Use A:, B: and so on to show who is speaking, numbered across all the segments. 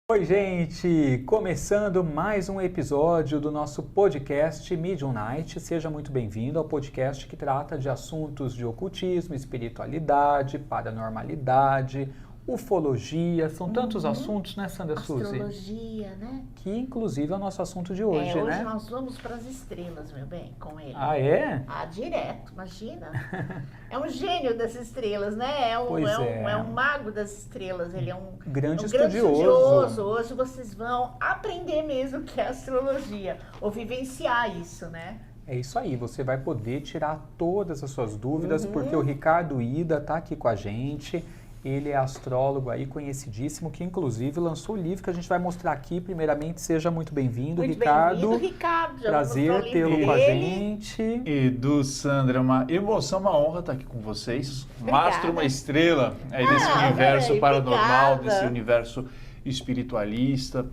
A: Oi, gente! Começando mais um episódio do nosso podcast Medium Night. Seja muito bem-vindo ao podcast que trata de assuntos de ocultismo, espiritualidade, paranormalidade, ufologia. São tantos assuntos, né, Sandra Suzy?
B: Astrologia, né?
A: Que inclusive é o nosso assunto de hoje,
B: hoje
A: né?
B: nós vamos para as estrelas, meu bem, com ele.
A: Ah, é?
B: Ah, direto, imagina. É um gênio das estrelas, né? É um mago das estrelas. Ele é um
A: grande
B: estudioso. Hoje vocês vão aprender mesmo o que é astrologia, ou vivenciar isso, né?
A: É isso aí, você vai poder tirar todas as suas dúvidas, porque o Ricardo Ida está aqui com a gente. Ele é astrólogo aí conhecidíssimo, que inclusive lançou o livro que a gente vai mostrar aqui. Primeiramente, seja muito bem-vindo, Ricardo.
B: Muito bem-vindo, Ricardo.
A: Prazer tê-lo com a gente.
C: Edu, Sandra, uma emoção, uma honra estar aqui com vocês. Um astro, uma estrela aí desse universo paranormal, desse universo espiritualista.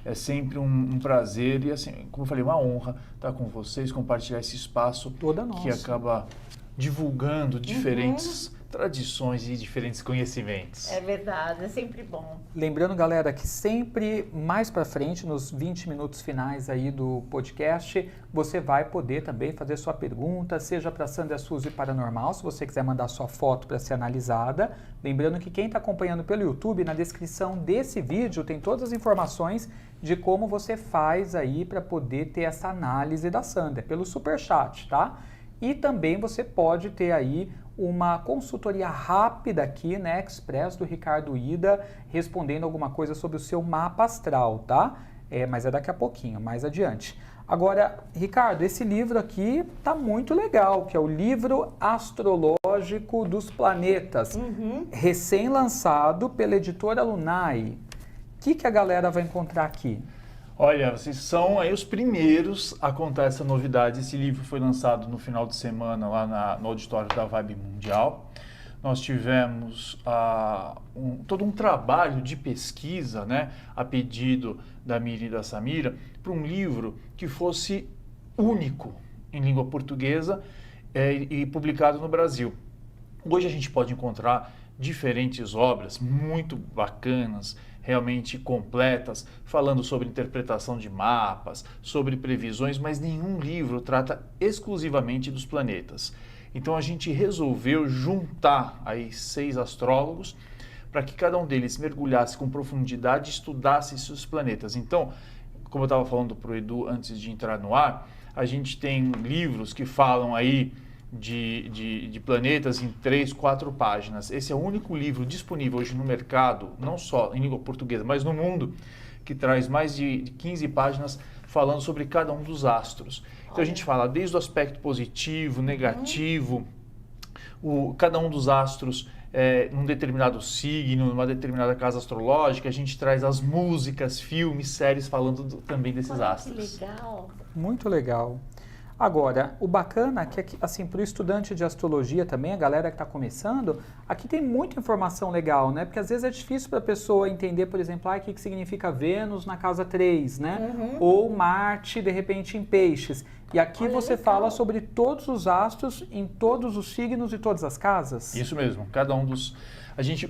C: É sempre um prazer e, assim, como eu falei, uma honra estar com vocês, compartilhar esse espaço que acaba divulgando diferentes tradições e diferentes conhecimentos.
B: É verdade, é sempre bom.
A: Lembrando, galera, que sempre mais para frente, nos 20 minutos finais aí do podcast, você vai poder também fazer sua pergunta, seja para Sandra Suzy Paranormal, se você quiser mandar sua foto para ser analisada. Lembrando que quem está acompanhando pelo YouTube, na descrição desse vídeo tem todas as informações de como você faz aí para poder ter essa análise da Sandra, pelo Superchat, tá? E também você pode ter aí uma consultoria rápida aqui, né, Express do Ricardo Ida, respondendo alguma coisa sobre o seu mapa astral, tá? Mas é daqui a pouquinho, mais adiante. Agora, Ricardo, esse livro aqui tá muito legal, que é o Livro Astrológico dos Planetas, recém-lançado pela editora Lunai. O que a galera vai encontrar aqui?
C: Olha, vocês são aí os primeiros a contar essa novidade. Esse livro foi lançado no final de semana lá no auditório da Vibe Mundial. Nós tivemos todo um trabalho de pesquisa, né, a pedido da Miri e da Samira, para um livro que fosse único em língua portuguesa e publicado no Brasil. Hoje a gente pode encontrar diferentes obras muito bacanas, realmente completas, falando sobre interpretação de mapas, sobre previsões, mas nenhum livro trata exclusivamente dos planetas. Então a gente resolveu juntar aí 6 astrólogos para que cada um deles mergulhasse com profundidade e estudasse esses planetas. Então, como eu estava falando para o Edu antes de entrar no ar, a gente tem livros que falam aí de planetas em 3, 4 páginas. Esse é o único livro disponível hoje no mercado, não só em língua portuguesa, mas no mundo, que traz mais de 15 páginas falando sobre cada um dos astros. Então a gente fala desde o aspecto positivo, negativo, cada um dos astros num determinado signo, numa determinada casa astrológica. A gente traz as músicas, filmes, séries falando também desses astros.
B: Que legal!
A: Muito legal. Agora, o bacana é que, assim, para o estudante de astrologia também, a galera que está começando, aqui tem muita informação legal, né? Porque às vezes é difícil para a pessoa entender, por exemplo, o que significa Vênus na casa 3, né? Ou Marte, de repente, em Peixes. E aqui você fala sobre todos os astros em todos os signos e todas as casas?
C: Isso mesmo.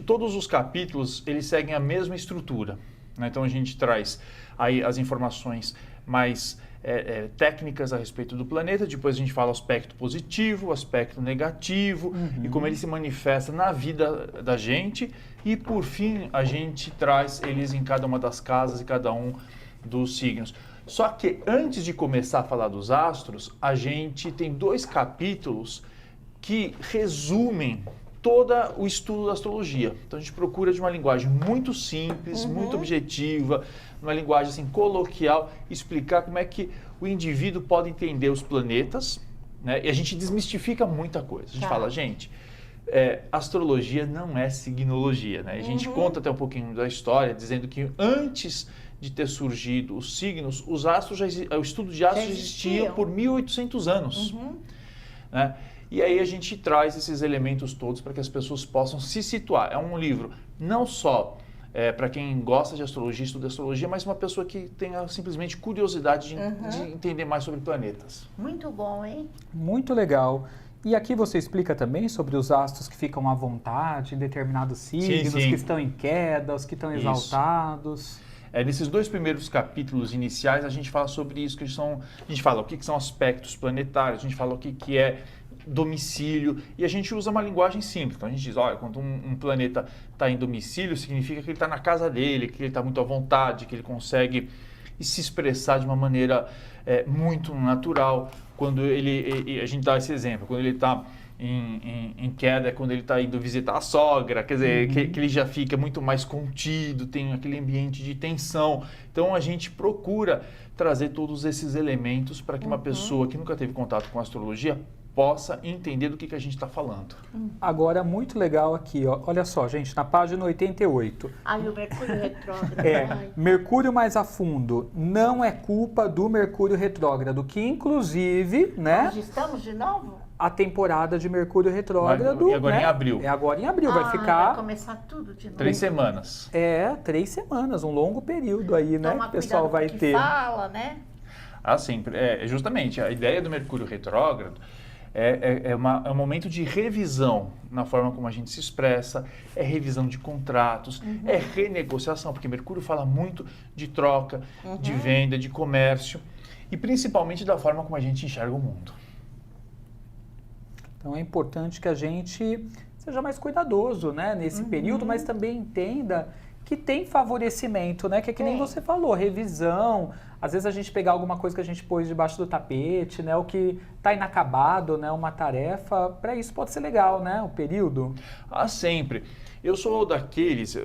C: Todos os capítulos, eles seguem a mesma estrutura, né? Então a gente traz aí as informações mais técnicas a respeito do planeta, depois a gente fala o aspecto positivo, o aspecto negativo e como ele se manifesta na vida da gente, e por fim a gente traz eles em cada uma das casas e cada um dos signos. Só que antes de começar a falar dos astros, a gente tem 2 capítulos que resumem todo o estudo da astrologia. Então a gente procura de uma linguagem muito simples, muito objetiva, uma linguagem assim coloquial, explicar como é que o indivíduo pode entender os planetas, né? E a gente desmistifica muita coisa. A gente fala, gente, astrologia não é signologia, né? A gente conta até um pouquinho da história, dizendo que antes de ter surgido os signos, os astros o estudo de astros já existia por 1800 anos, né? E aí a gente traz esses elementos todos para que as pessoas possam se situar. É um livro não só para quem gosta de astrologia, estuda astrologia, mas uma pessoa que tenha simplesmente curiosidade de entender mais sobre planetas.
B: Muito bom, hein?
A: Muito legal. E aqui você explica também sobre os astros que ficam à vontade em determinados signos, que estão em queda, os que estão exaltados.
C: Nesses 2 primeiros capítulos iniciais, a gente fala sobre isso, a gente fala o que são aspectos planetários, a gente fala o que é domicílio, e a gente usa uma linguagem simples. Então a gente diz, olha, quando um planeta está em domicílio, significa que ele está na casa dele, que ele está muito à vontade, que ele consegue se expressar de uma maneira muito natural. Quando a gente dá esse exemplo, quando ele está em queda, é quando ele está indo visitar a sogra, quer dizer, que ele já fica muito mais contido, tem aquele ambiente de tensão. Então a gente procura trazer todos esses elementos para que uma pessoa que nunca teve contato com astrologia possa entender do que a gente está falando.
A: Agora, muito legal aqui, ó. Olha só, gente, na página 88.
B: Ai, o Mercúrio retrógrado.
A: Mercúrio mais a fundo. Não é culpa do Mercúrio retrógrado, que inclusive, né?
B: Nós estamos de novo?
A: A temporada de Mercúrio retrógrado.
C: E agora
A: né?
C: em abril.
A: É agora em abril, vai ficar...
B: Vai começar tudo de novo.
C: 3 semanas.
A: 3 semanas, um longo período aí, né?
B: Toma
A: Que o pessoal vai
B: que
A: ter.
B: Fala, né?
C: Sempre. Justamente, a ideia do Mercúrio retrógrado é um momento de revisão na forma como a gente se expressa, é revisão de contratos, é renegociação, porque Mercúrio fala muito de troca, de venda, de comércio e principalmente da forma como a gente enxerga o mundo.
A: Então é importante que a gente seja mais cuidadoso, né, nesse período, mas também entenda que tem favorecimento, né? Que é que nem você falou, revisão. Às vezes a gente pegar alguma coisa que a gente pôs debaixo do tapete, né? O que está inacabado, né? Uma tarefa, para isso pode ser legal, né? O período.
C: Sempre. Eu sou daqueles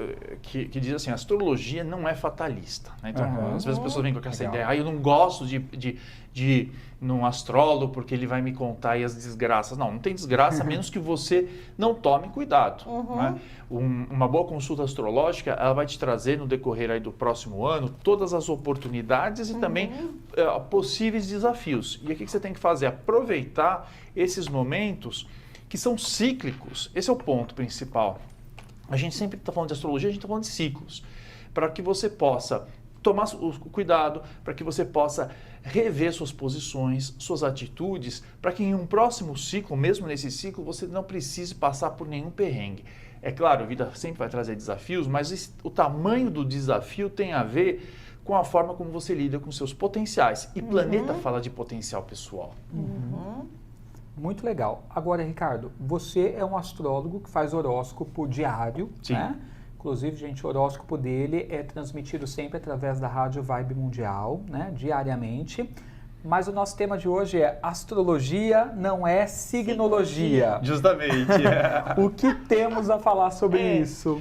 C: que diz assim, a astrologia não é fatalista. Né? Então, às vezes as pessoas vêm com essa ideia, eu não gosto de num astrólogo porque ele vai me contar aí as desgraças. Não tem desgraça, a menos que você não tome cuidado. Né? Uma boa consulta astrológica, ela vai te trazer no decorrer aí do próximo ano todas as oportunidades e também possíveis desafios. E o que você tem que fazer? Aproveitar esses momentos que são cíclicos. Esse é o ponto principal. A gente sempre está falando de astrologia, a gente está falando de ciclos. Para que você possa tomar o cuidado, para que você possa rever suas posições, suas atitudes, para que em um próximo ciclo, mesmo nesse ciclo, você não precise passar por nenhum perrengue. É claro, a vida sempre vai trazer desafios, mas o tamanho do desafio tem a ver com a forma como você lida com seus potenciais. E planeta fala de potencial pessoal.
A: Muito legal. Agora, Ricardo, você é um astrólogo que faz horóscopo diário, né? Inclusive, gente, o horóscopo dele é transmitido sempre através da Rádio Vibe Mundial, né? Diariamente. Mas o nosso tema de hoje é astrologia não é signologia.
C: Justamente.
A: O que temos a falar sobre isso?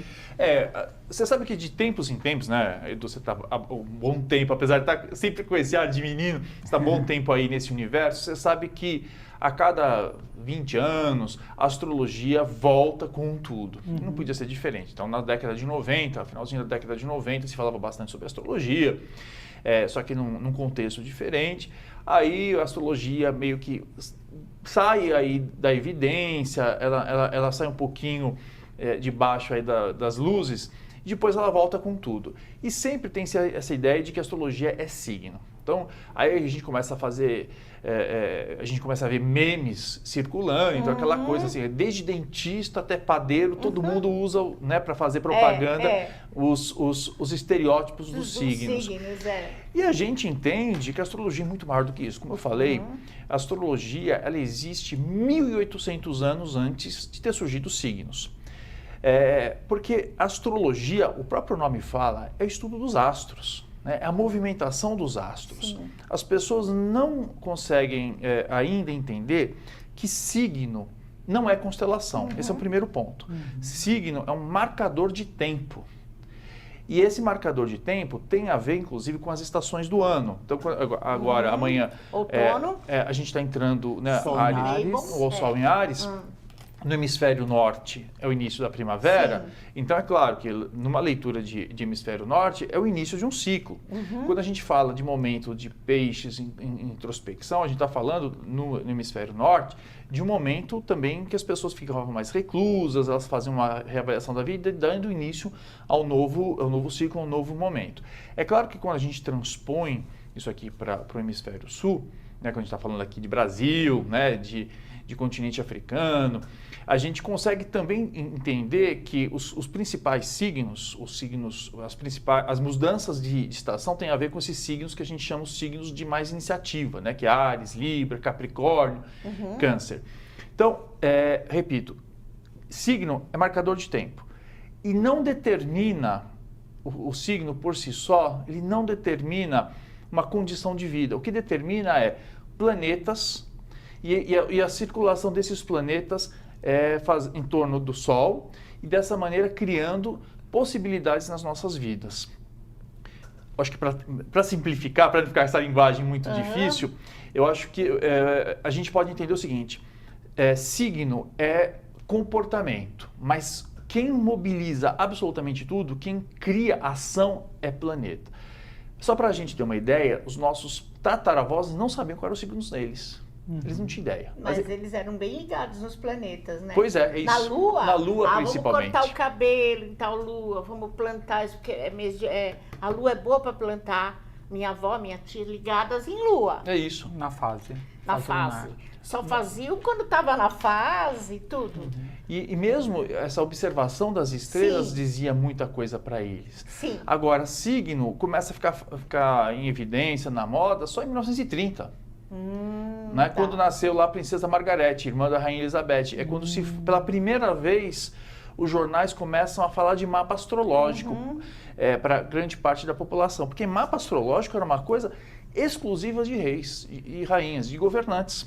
C: Você sabe que de tempos em tempos, né, Edu, você está há um bom tempo, apesar de estar sempre com esse ar de menino, você está há bom tempo aí nesse universo, você sabe que a cada 20 anos a astrologia volta com tudo. Não podia ser diferente. Então, na década de 90, finalzinho da década de 90, se falava bastante sobre astrologia, só que num contexto diferente. Aí a astrologia meio que sai aí da evidência, ela sai um pouquinho debaixo aí das luzes, e depois ela volta com tudo. E sempre tem essa ideia de que a astrologia é signo. Então, aí a gente começa a fazer, a gente começa a ver memes circulando, então aquela coisa assim, desde dentista até padeiro, todo mundo usa, né, para fazer propaganda, os estereótipos dos signos. E a gente entende que a astrologia é muito maior do que isso. Como eu falei, a astrologia, ela existe 1.800 anos antes de ter surgido os signos. Porque a astrologia, o próprio nome fala, é o estudo dos astros, né? É a movimentação dos astros. Sim. As pessoas não conseguem ainda entender que signo não é constelação. Esse é o primeiro ponto. Signo é um marcador de tempo. E esse marcador de tempo tem a ver, inclusive, com as estações do ano. Então, agora, amanhã,
B: outono,
C: a gente está entrando, né,
B: o
C: Sol em Áries. No hemisfério norte é o início da primavera, então é claro que numa leitura de hemisfério norte é o início de um ciclo. Quando a gente fala de momento de peixes em introspecção, a gente está falando no hemisfério norte de um momento também que as pessoas ficavam mais reclusas, elas faziam uma reavaliação da vida, dando início ao novo ciclo, ao novo momento. É claro que quando a gente transpõe isso aqui para o hemisfério sul, né, quando a gente está falando aqui de Brasil, né, de continente africano, a gente consegue também entender que os principais signos, as mudanças de estação têm a ver com esses signos que a gente chama os signos de mais iniciativa, né, que é Áries, Libra, Capricórnio, Câncer. Então, repito, signo é marcador de tempo e não determina, o signo por si só, ele não determina uma condição de vida. O que determina é planetas e a circulação desses planetas em torno do Sol e dessa maneira criando possibilidades nas nossas vidas. Acho que para simplificar, para não ficar essa linguagem muito difícil, eu acho que a gente pode entender o seguinte, signo é comportamento, mas quem mobiliza absolutamente tudo, quem cria ação é planeta. Só para a gente ter uma ideia, os nossos tataravós não sabiam quais eram os signos deles. Eles não tinham ideia.
B: Mas eles eram bem ligados nos planetas, né?
C: Pois é isso.
B: Na
C: Lua principalmente.
B: Vamos cortar o cabelo em tal lua, vamos plantar isso, porque a lua é boa para plantar. Minha avó, minha tia, ligadas em lua.
C: É isso.
A: Na fase.
B: Na fase. Só faziam quando estava na fase e tudo.
C: E mesmo essa observação das estrelas dizia muita coisa para eles.
B: Sim.
C: Agora, signo começa a ficar em evidência na moda só em 1930. Né?
B: Tá.
C: Quando nasceu lá a princesa Margaret, irmã da rainha Elizabeth. É quando pela primeira vez os jornais começam a falar de mapa astrológico para grande parte da população. Porque mapa astrológico era uma coisa exclusiva de reis e rainhas, de governantes.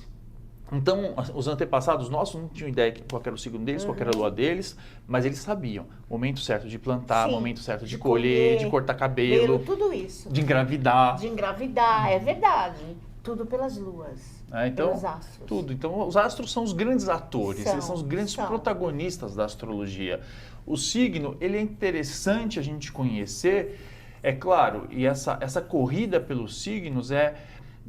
C: Então, os antepassados nossos não tinham ideia de qual era o signo deles, qual era a lua deles, mas eles sabiam o momento certo de plantar, o momento certo de colher, de cortar cabelo,
B: tudo isso.
C: de engravidar.
B: De engravidar, é verdade. Tudo pelas luas,
C: então,
B: pelos astros.
C: Tudo. Então, os astros são os grandes atores, eles são os grandes
B: são.
C: protagonistas da astrologia. O signo, ele é interessante a gente conhecer, é claro, e essa corrida pelos signos é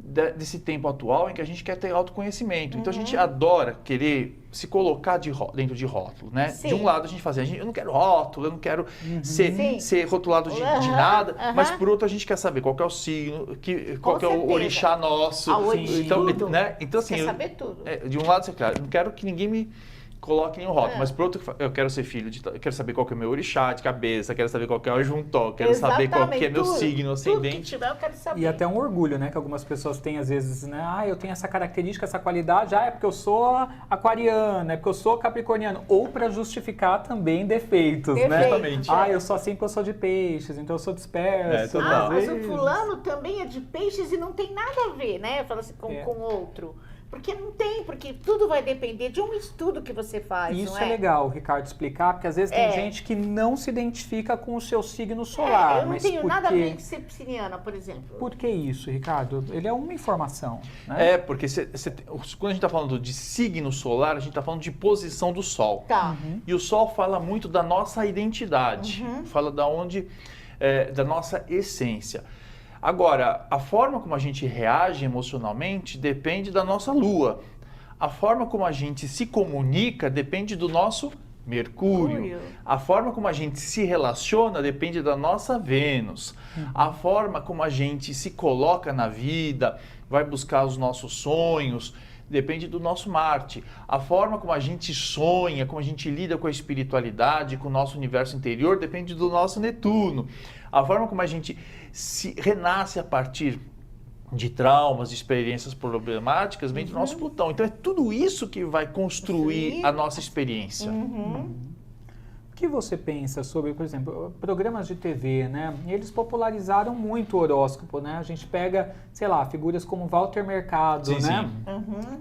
C: desse tempo atual em que a gente quer ter autoconhecimento. Então, a gente adora querer se colocar dentro de rótulo, né?
B: Sim.
C: De um lado, a gente faz assim, eu não quero rótulo, eu não quero ser rotulado de nada, mas por outro, a gente quer saber qual que é o signo, qual que é o orixá nosso. Então, né? Então, assim,
B: quer saber tudo.
C: De um lado, eu não quero que ninguém me coloque em um rótulo, mas por outro, eu quero ser filho eu quero saber qual que é o meu orixá de cabeça, quero saber qual que é o juntó, quero saber qual que é meu signo ascendente.
B: Tudo que tiver, eu quero saber.
A: E até um orgulho, né, que algumas pessoas têm às vezes, né, eu tenho essa característica, essa qualidade, é porque eu sou aquariana, é porque eu sou capricorniano, ou para justificar também defeitos, né?
C: Justamente.
A: Eu sou assim porque eu sou de peixes, então eu sou disperso.
B: Mas o fulano também é de peixes e não tem nada a ver, né? Fala assim, com outro. Porque não tem, porque tudo vai depender de um estudo que você faz,
A: Isso
B: não é?
A: é legal, Ricardo, explicar, porque às vezes tem gente que não se identifica com o seu signo solar.
B: Eu não tenho nada a ver com ser pisciana, por exemplo.
A: Por que isso, Ricardo? Ele é uma informação, né?
C: Porque quando a gente está falando de signo solar, a gente está falando de posição do Sol.
B: Tá.
C: E o Sol fala muito da nossa identidade, fala da nossa essência. Agora, a forma como a gente reage emocionalmente depende da nossa Lua. A forma como a gente se comunica depende do nosso Mercúrio. A forma como a gente se relaciona depende da nossa Vênus. A forma como a gente se coloca na vida, vai buscar os nossos sonhos, depende do nosso Marte. A forma como a gente sonha, como a gente lida com a espiritualidade, com o nosso universo interior, depende do nosso Netuno. A forma como a gente se renasce a partir de traumas, de experiências problemáticas, vem do nosso Plutão. Então é tudo isso que vai construir a nossa experiência.
A: O que você pensa sobre, por exemplo, programas de TV, né? Eles popularizaram muito o horóscopo, né? A gente pega, sei lá, figuras como Walter Mercado, né?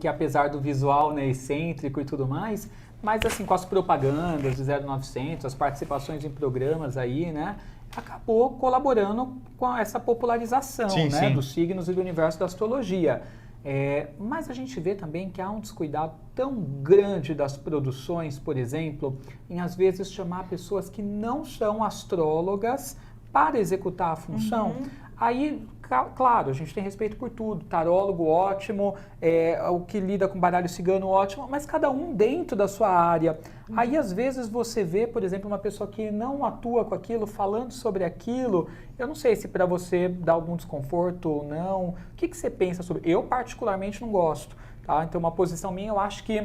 A: Que apesar do visual, né, excêntrico e tudo mais, mas assim, com as propagandas de 0900, as participações em programas aí, né? Acabou colaborando com essa popularização, né? Dos signos e do universo da astrologia. Mas a gente vê também que há um descuidado tão grande das produções, por exemplo, em às vezes chamar pessoas que não são astrólogas para executar a função, aí, claro, a gente tem respeito por tudo. Tarólogo, ótimo, o que lida com baralho cigano, ótimo, mas cada um dentro da sua área. Aí, às vezes, você vê, por exemplo, uma pessoa que não atua com aquilo, falando sobre aquilo. Eu não sei se para você dá algum desconforto ou não. O que você pensa sobre? Eu, particularmente, não gosto. Tá? Então, uma posição minha, eu acho que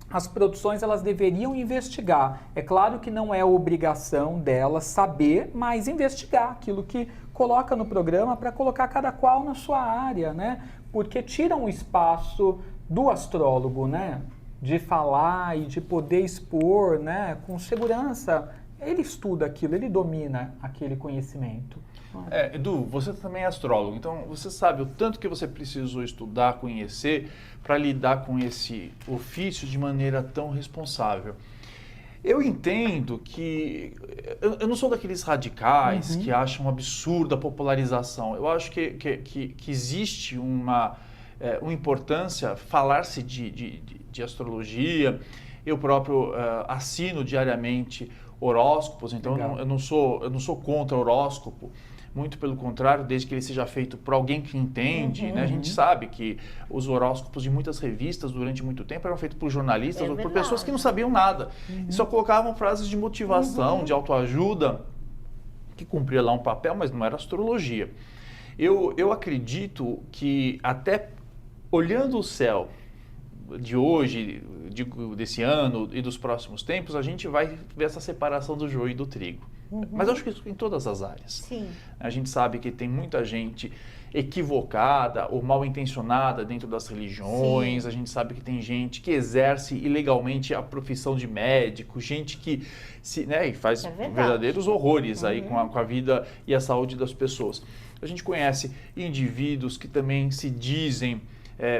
A: as produções elas deveriam investigar. É claro que não é obrigação delas saber, mas investigar aquilo que coloca no programa para colocar cada qual na sua área, né? Porque tiram o espaço do astrólogo, né? De falar e de poder expor, né? Com segurança. Ele estuda aquilo, ele domina aquele conhecimento.
C: Edu, você também é astrólogo, então você sabe o tanto que você precisou estudar, conhecer, para lidar com esse ofício de maneira tão responsável. Eu entendo que... Eu não sou daqueles radicais que acham um absurdo a popularização. Eu acho que existe uma importância falar-se de astrologia. Eu próprio assino diariamente horóscopos, então eu não sou contra horóscopo. Muito pelo contrário, desde que ele seja feito por alguém que entende, né? A gente sabe que os horóscopos de muitas revistas durante muito tempo eram feitos por jornalistas ou por pessoas que não sabiam nada. E só colocavam frases de motivação, de autoajuda, que cumpria lá um papel, mas não era astrologia. Eu acredito que até olhando o céu de hoje, desse ano e dos próximos tempos, a gente vai ver essa separação do joio e do trigo. Mas eu acho que isso em todas as áreas.
B: Sim.
C: A gente sabe que tem muita gente equivocada ou mal intencionada dentro das religiões.
B: Sim.
C: A gente sabe que tem gente que exerce ilegalmente a profissão de médico, gente que e faz verdadeiros horrores aí com a vida e a saúde das pessoas. A gente conhece indivíduos que também se dizem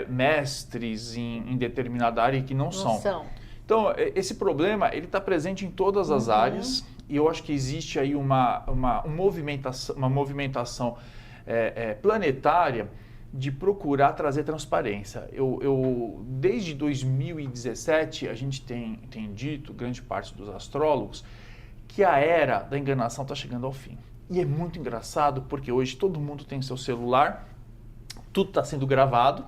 C: mestres em determinada área e que não são. Então, esse problema ele está presente em todas as áreas. E eu acho que existe aí uma movimentação planetária de procurar trazer transparência. Desde 2017, a gente tem dito, grande parte dos astrólogos, que a era da enganação está chegando ao fim. E é muito engraçado porque hoje todo mundo tem seu celular, tudo está sendo gravado,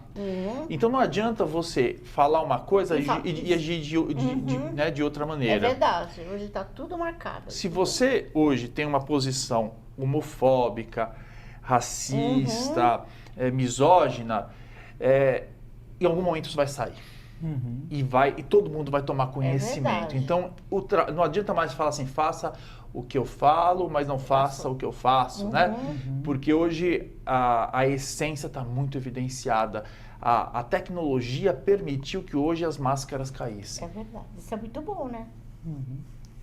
C: então não adianta você falar uma coisa e agir de outra maneira.
B: É verdade, hoje está tudo marcado.
C: Se você hoje tem uma posição homofóbica, racista, misógina, em algum momento isso vai sair. E todo mundo vai tomar conhecimento. Então, não adianta mais falar assim, faça o que eu falo, mas não faça o que eu faço, né? Porque hoje a essência está muito evidenciada. A tecnologia permitiu que hoje as máscaras caíssem.
B: É verdade. Isso é muito bom, né?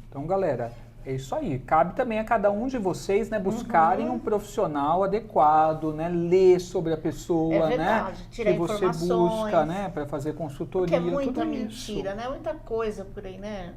A: Então, galera, é isso aí. Cabe também a cada um de vocês, né, buscarem um profissional adequado, né, ler sobre a pessoa, né,
B: tirar
A: que você busca, né, para fazer consultoria,
B: porque é muita
A: tudo
B: mentira,
A: isso.
B: né? Muita coisa por aí, né?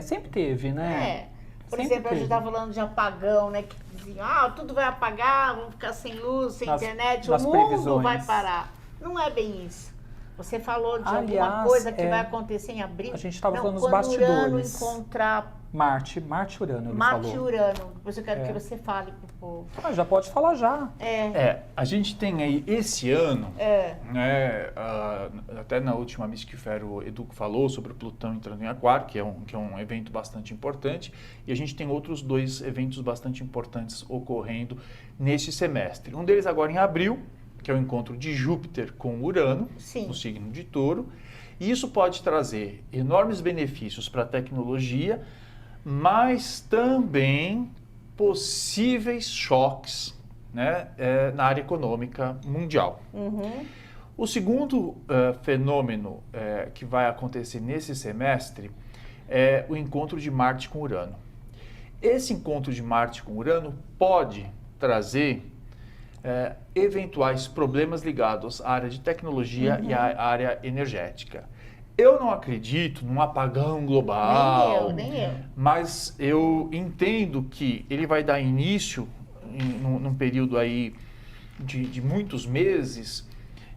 A: Sempre teve, né?
B: Por exemplo, a gente estava falando de apagão, né? Que diziam, tudo vai apagar, vamos ficar sem luz, sem internet, o mundo vai parar. Não é bem isso. Você falou de alguma coisa que vai acontecer em abril.
A: A gente estava falando dos bastidores.
B: Quando Urano encontrar...
A: Marte e Urano, ele falou.
B: Marte e Urano. Depois eu quero que você fale pro povo.
A: Já pode falar já.
C: A gente tem aí esse ano, né, até na última Miss que o Edu falou sobre o Plutão entrando em Aquário, que é um evento bastante importante, e a gente tem outros 2 eventos bastante importantes ocorrendo neste semestre. Um deles agora em abril, que é o encontro de Júpiter com Urano, no signo de Touro, e isso pode trazer enormes benefícios para a tecnologia, mas também possíveis choques, né, na área econômica mundial. O segundo fenômeno que vai acontecer nesse semestre é o encontro de Marte com Urano. Esse encontro de Marte com Urano pode trazer eventuais problemas ligados à área de tecnologia e à área energética. Eu não acredito num apagão global,
B: nem eu.
C: Mas eu entendo que ele vai dar início, num período aí de muitos meses,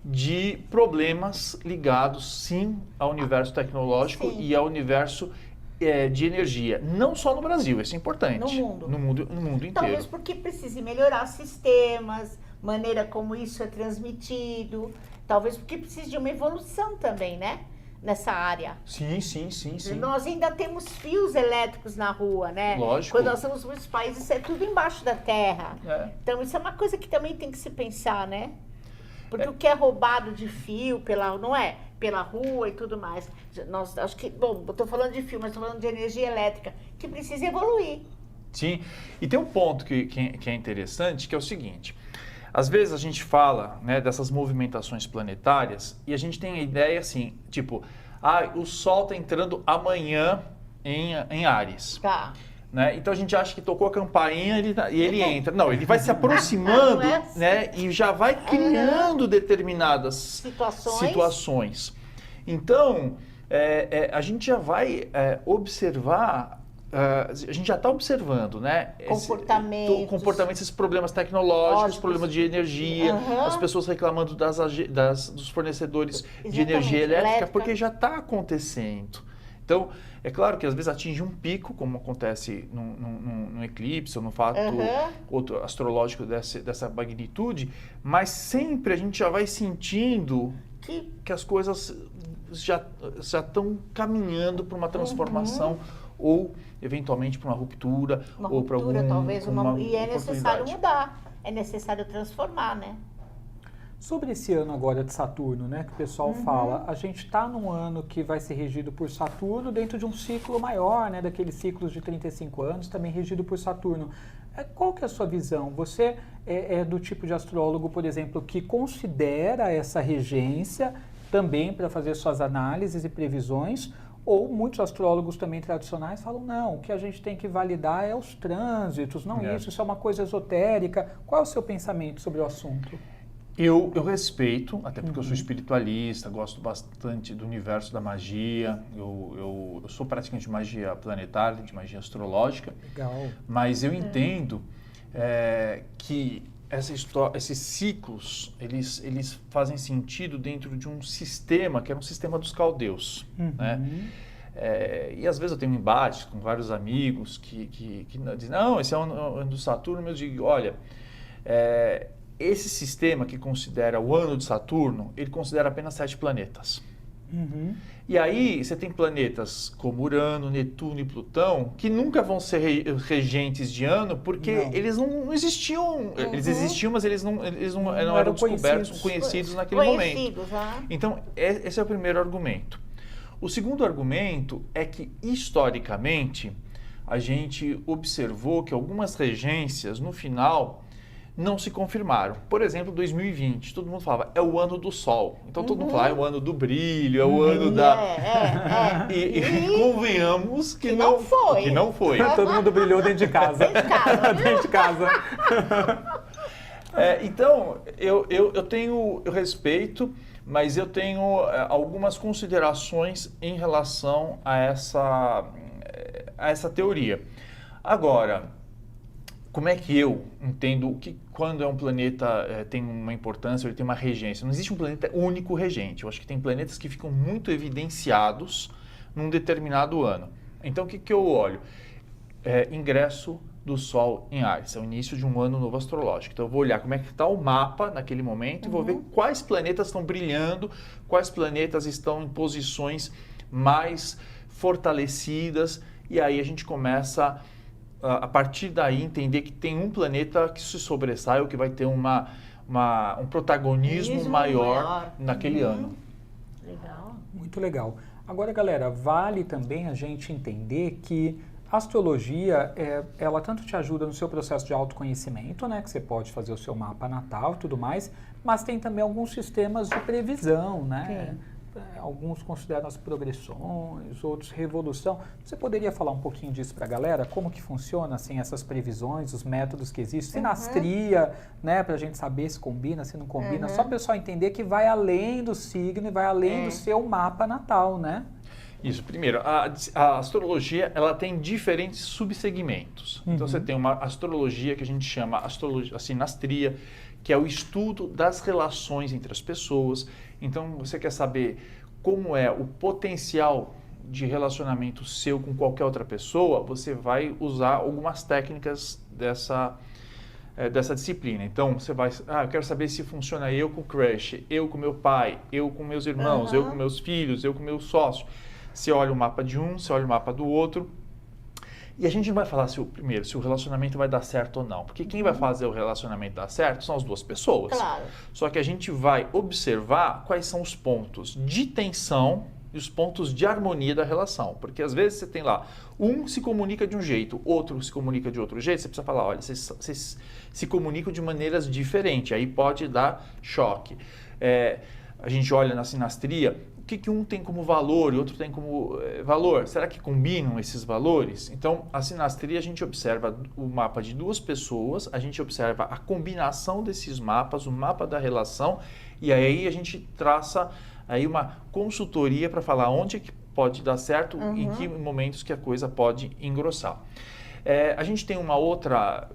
C: de problemas ligados, sim, ao universo tecnológico e ao universo de energia, não só no Brasil, isso é importante.
B: No mundo
C: inteiro.
B: Talvez porque precise melhorar sistemas, maneira como isso é transmitido, talvez porque precise de uma evolução também, né? Nessa área.
C: Sim.
B: Nós ainda temos fios elétricos na rua, né?
C: Lógico.
B: Quando nós estamos em muitos países, é tudo embaixo da terra. Então, isso é uma coisa que também tem que se pensar, né? Porque o que é roubado de fio, não é? Pela rua e tudo mais. Acho que, bom, eu estou falando de fio, mas estou falando de energia elétrica, que precisa evoluir.
C: Sim, e tem um ponto que é interessante, que é o seguinte. Às vezes a gente fala, né, dessas movimentações planetárias e a gente tem a ideia assim, tipo, o Sol está entrando amanhã em Áries.
B: Tá.
C: Né? Então a gente acha que tocou a campainha e ele entra. Não, ele vai se aproximando, né, e já vai criando determinadas situações. Então, a gente já vai observar. A gente já está observando, né?
B: Comportamentos,
C: esses problemas tecnológicos, problemas de energia, as pessoas reclamando dos fornecedores de energia elétrica, porque já está acontecendo. Então, é claro que às vezes atinge um pico, como acontece num eclipse ou num fato outro astrológico dessa magnitude, mas sempre a gente já vai sentindo que as coisas já estão caminhando para uma transformação ou eventualmente para uma ruptura ou para alguma
B: talvez e é necessário mudar, é necessário transformar, né?
A: Sobre esse ano agora de Saturno, né, que o pessoal fala, a gente está num ano que vai ser regido por Saturno dentro de um ciclo maior, né, daqueles ciclos de 35 anos, também regido por Saturno. Qual que é a sua visão? Você é do tipo de astrólogo, por exemplo, que considera essa regência também para fazer suas análises e previsões? Ou muitos astrólogos também tradicionais falam, não, o que a gente tem que validar é os trânsitos, não isso é uma coisa esotérica. Qual é o seu pensamento sobre o assunto?
C: Eu respeito, até porque eu sou espiritualista, gosto bastante do universo da magia, eu sou praticante de magia planetária, de magia astrológica.
A: Legal.
C: Mas eu entendo que esses ciclos, eles fazem sentido dentro de um sistema, que era um sistema dos caldeus, né? E às vezes eu tenho embates com vários amigos que dizem, não, esse é o ano do Saturno, mas eu digo, olha, esse sistema que considera o ano de Saturno, ele considera apenas 7 planetas. E aí você tem planetas como Urano, Netuno e Plutão, que nunca vão ser regentes de ano, porque eles não existiam. Eles existiam, mas eles não eram descobertos, conhecidos naquele momento. Então, esse é o primeiro argumento. O segundo argumento é que, historicamente, a gente observou que algumas regências, no final, não se confirmaram. Por exemplo, 2020, todo mundo falava, é o ano do Sol. Então todo mundo falava, é o ano do brilho, é o ano da... E convenhamos que não foi. Que não foi.
A: Todo mundo brilhou dentro de casa. Dentro de casa.
C: Então, eu respeito, mas eu tenho algumas considerações em relação a essa teoria. Agora, como é que eu entendo que quando um planeta tem uma importância, ele tem uma regência? Não existe um planeta único regente. Eu acho que tem planetas que ficam muito evidenciados num determinado ano. Então, o que eu olho? Ingresso do Sol em Áries. É o início de um ano novo astrológico. Então, eu vou olhar como é que está o mapa naquele momento e vou ver quais planetas estão brilhando, quais planetas estão em posições mais fortalecidas. E aí a gente começa a partir daí entender que tem um planeta que se sobressai ou que vai ter um protagonismo maior naquele ano.
B: Legal.
A: Muito legal. Agora, galera, vale também a gente entender que a astrologia, ela tanto te ajuda no seu processo de autoconhecimento, né, que você pode fazer o seu mapa natal e tudo mais, mas tem também alguns sistemas de previsão, né? Sim. Alguns consideram as progressões, outros revolução. Você poderia falar um pouquinho disso para a galera? Como que funciona assim, essas previsões, os métodos que existem? Sinastria, né, para a gente saber se combina, se não combina. Só para o pessoal entender que vai além do signo e vai além do seu mapa natal, né?
C: Isso. Primeiro, a astrologia ela tem diferentes subsegmentos. Então, você tem uma astrologia que a gente chama a sinastria, que é o estudo das relações entre as pessoas. Então, você quer saber como é o potencial de relacionamento seu com qualquer outra pessoa, você vai usar algumas técnicas dessa disciplina. Então, você vai... eu quero saber se funciona eu com o crush, eu com meu pai, eu com meus irmãos, eu com meus filhos, eu com meu sócio. Você olha o mapa de um, você olha o mapa do outro. E a gente não vai falar se o relacionamento vai dar certo ou não. Porque quem vai fazer o relacionamento dar certo são as duas pessoas.
B: Claro.
C: Só que a gente vai observar quais são os pontos de tensão e os pontos de harmonia da relação. Porque às vezes você tem lá, um se comunica de um jeito, outro se comunica de outro jeito, você precisa falar, olha, vocês se comunicam de maneiras diferentes, aí pode dar choque. A gente olha na sinastria, o que um tem como valor e outro tem como valor? Será que combinam esses valores? Então, a sinastria, a gente observa o mapa de duas pessoas, a gente observa a combinação desses mapas, o mapa da relação, e aí a gente traça aí uma consultoria para falar onde é que pode dar certo, em que momentos que a coisa pode engrossar. A gente tem uma outra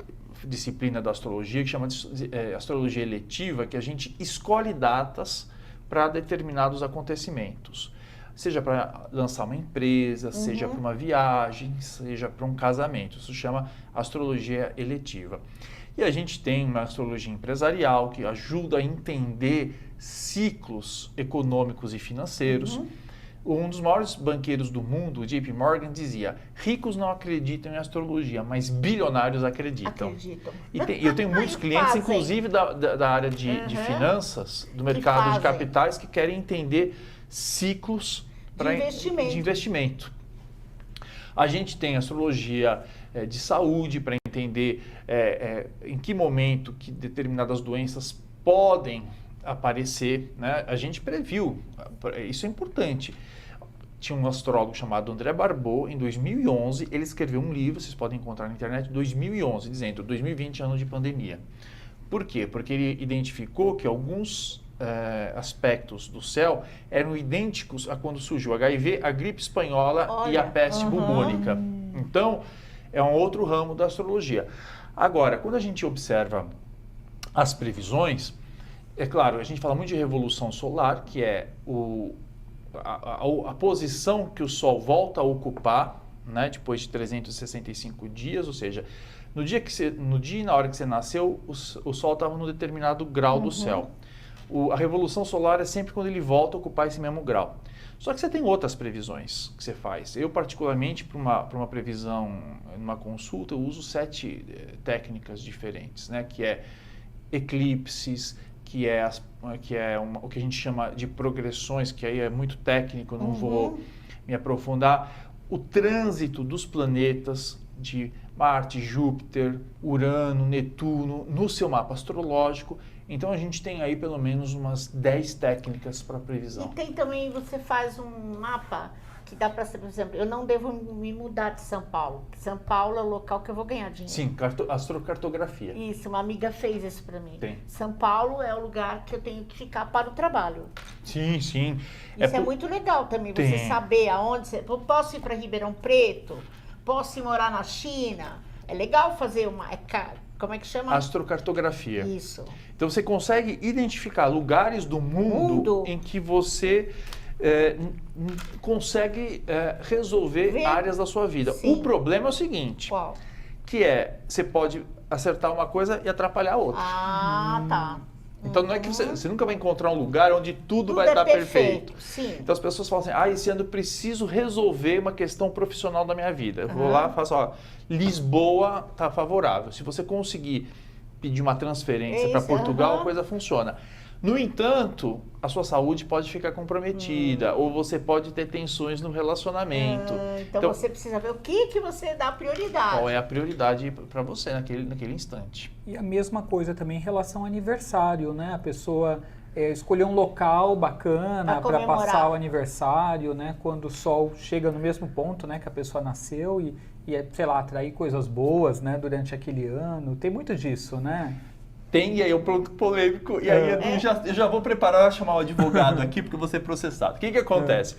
C: disciplina da astrologia que chama de astrologia eletiva, que a gente escolhe datas para determinados acontecimentos, seja para lançar uma empresa, seja para uma viagem, seja para um casamento. Isso chama astrologia eletiva. E a gente tem uma astrologia empresarial que ajuda a entender ciclos econômicos e financeiros. Um dos maiores banqueiros do mundo, JP Morgan, dizia: ricos não acreditam em astrologia, mas bilionários acreditam. E eu tenho muitos clientes, inclusive da área de finanças, do mercado de capitais, que querem entender ciclos de investimento. A gente tem astrologia de saúde para entender em que momento que determinadas doenças podem aparecer, né? A gente previu, isso é importante. Tinha um astrólogo chamado André Barbeau, em 2011, ele escreveu um livro, vocês podem encontrar na internet, 2011, dizendo 2020 ano de pandemia. Por quê? Porque ele identificou que alguns aspectos do céu eram idênticos a quando surgiu o HIV, a gripe espanhola e a peste bubônica. Então, é um outro ramo da astrologia. Agora, quando a gente observa as previsões, é claro, a gente fala muito de revolução solar, que é a posição que o Sol volta a ocupar, né, depois de 365 dias, ou seja, no dia e na hora que você nasceu, o Sol estava num determinado grau do céu. A revolução solar é sempre quando ele volta a ocupar esse mesmo grau. Só que você tem outras previsões que você faz. Eu, particularmente, para uma previsão, numa consulta, eu uso 7 técnicas diferentes, né, que é eclipses, que é o que a gente chama de progressões, que aí é muito técnico, não vou me aprofundar. O trânsito dos planetas de Marte, Júpiter, Urano, Netuno, no seu mapa astrológico. Então, a gente tem aí pelo menos umas 10 técnicas para previsão.
B: E tem também, você faz um mapa que dá para ser, por exemplo, eu não devo me mudar de São Paulo. São Paulo é o local que eu vou ganhar dinheiro.
C: Sim, astrocartografia.
B: Isso, uma amiga fez isso para mim.
C: Tem.
B: São Paulo é o lugar que eu tenho que ficar para o trabalho.
C: Sim, sim.
B: Isso é muito legal também, você saber aonde você... Eu posso ir para Ribeirão Preto, posso ir morar na China. É legal fazer como é que chama?
C: Astrocartografia.
B: Isso.
C: Então, você consegue identificar lugares do mundo em que você consegue resolver áreas da sua vida. Sim. O problema é o seguinte.
B: Qual?
C: Que você pode acertar uma coisa e atrapalhar a outra.
B: Ah, tá.
C: Então, não é que você nunca vai encontrar um lugar onde tudo vai estar perfeito.
B: Sim.
C: Então, as pessoas falam assim, esse ano eu preciso resolver uma questão profissional da minha vida. Eu vou lá e faço, Lisboa está favorável. Se você conseguir pedir uma transferência para Portugal, a coisa funciona. No entanto, a sua saúde pode ficar comprometida ou você pode ter tensões no relacionamento.
B: Então, você precisa ver o que você dá prioridade.
C: Qual é a prioridade para você naquele instante.
A: E a mesma coisa também em relação ao aniversário, né? A pessoa escolher um local bacana para passar o aniversário, né? Quando o Sol chega no mesmo ponto, né, que a pessoa nasceu e sei lá, atrair coisas boas, né, durante aquele ano. Tem muito disso, né?
C: Tem, e aí eu ponto polêmico, e aí eu já vou preparar, chamar o advogado aqui, porque eu vou ser processado. O que acontece?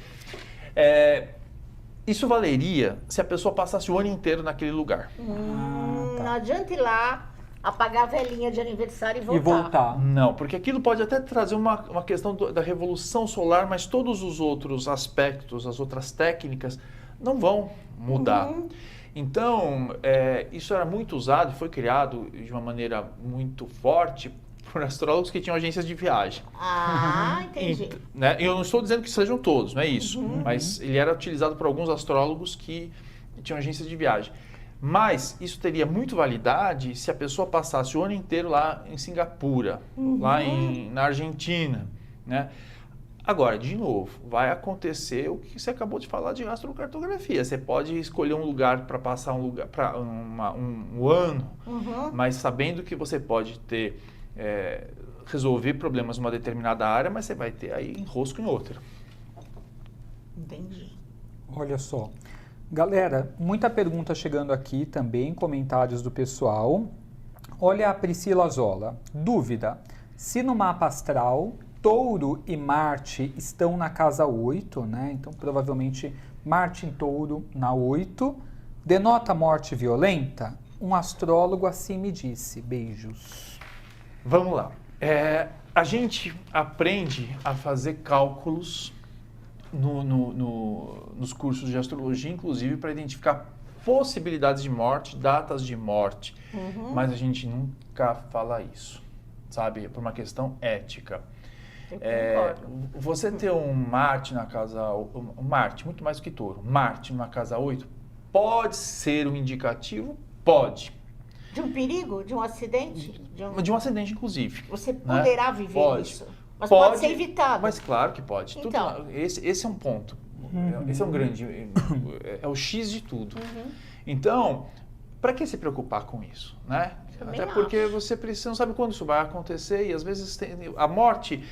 C: Isso valeria se a pessoa passasse o ano inteiro naquele lugar.
B: Não adianta ir lá, Apagar a velinha de aniversário e voltar.
C: Não, porque aquilo pode até trazer uma questão da revolução solar, mas todos os outros aspectos, as outras técnicas, não vão mudar. Então, isso era muito usado, foi criado de uma maneira muito forte por astrólogos que tinham agências de viagem.
B: Entendi.
C: Né? Eu não estou dizendo que sejam todos, não é isso. Mas ele era utilizado por alguns astrólogos que tinham agências de viagem. Mas isso teria muito validade se a pessoa passasse o ano inteiro lá em Singapura, lá na Argentina, né? Agora, de novo, vai acontecer o que você acabou de falar de astrocartografia. Você pode escolher um lugar para passar um ano, mas sabendo que você pode ter resolver problemas numa determinada área, mas você vai ter aí enrosco em outra.
B: Entendi.
A: Olha só. Galera, muita pergunta chegando aqui também, comentários do pessoal. Olha a Priscila Zola. Dúvida: se no mapa astral Touro e Marte estão na casa 8, né? Então provavelmente Marte em Touro na 8, denota morte violenta? Um astrólogo assim me disse. Beijos.
C: Vamos lá. A gente aprende a fazer cálculos nos cursos de astrologia, inclusive para identificar possibilidades de morte, datas de morte, mas a gente nunca fala isso, sabe? Por uma questão ética. Você ter um Marte na casa... Marte, muito mais do que Touro. Marte na casa 8 pode ser um indicativo? Pode.
B: De um perigo? De um acidente?
C: De um acidente, inclusive.
B: Você poderá viver isso? Mas
C: pode
B: ser evitado.
C: Mas claro que pode.
B: Então.
C: Esse é um ponto. Esse é um grande... É o X de tudo. Então, para que se preocupar com isso, né? Até porque você não sabe quando isso vai acontecer e às vezes a morte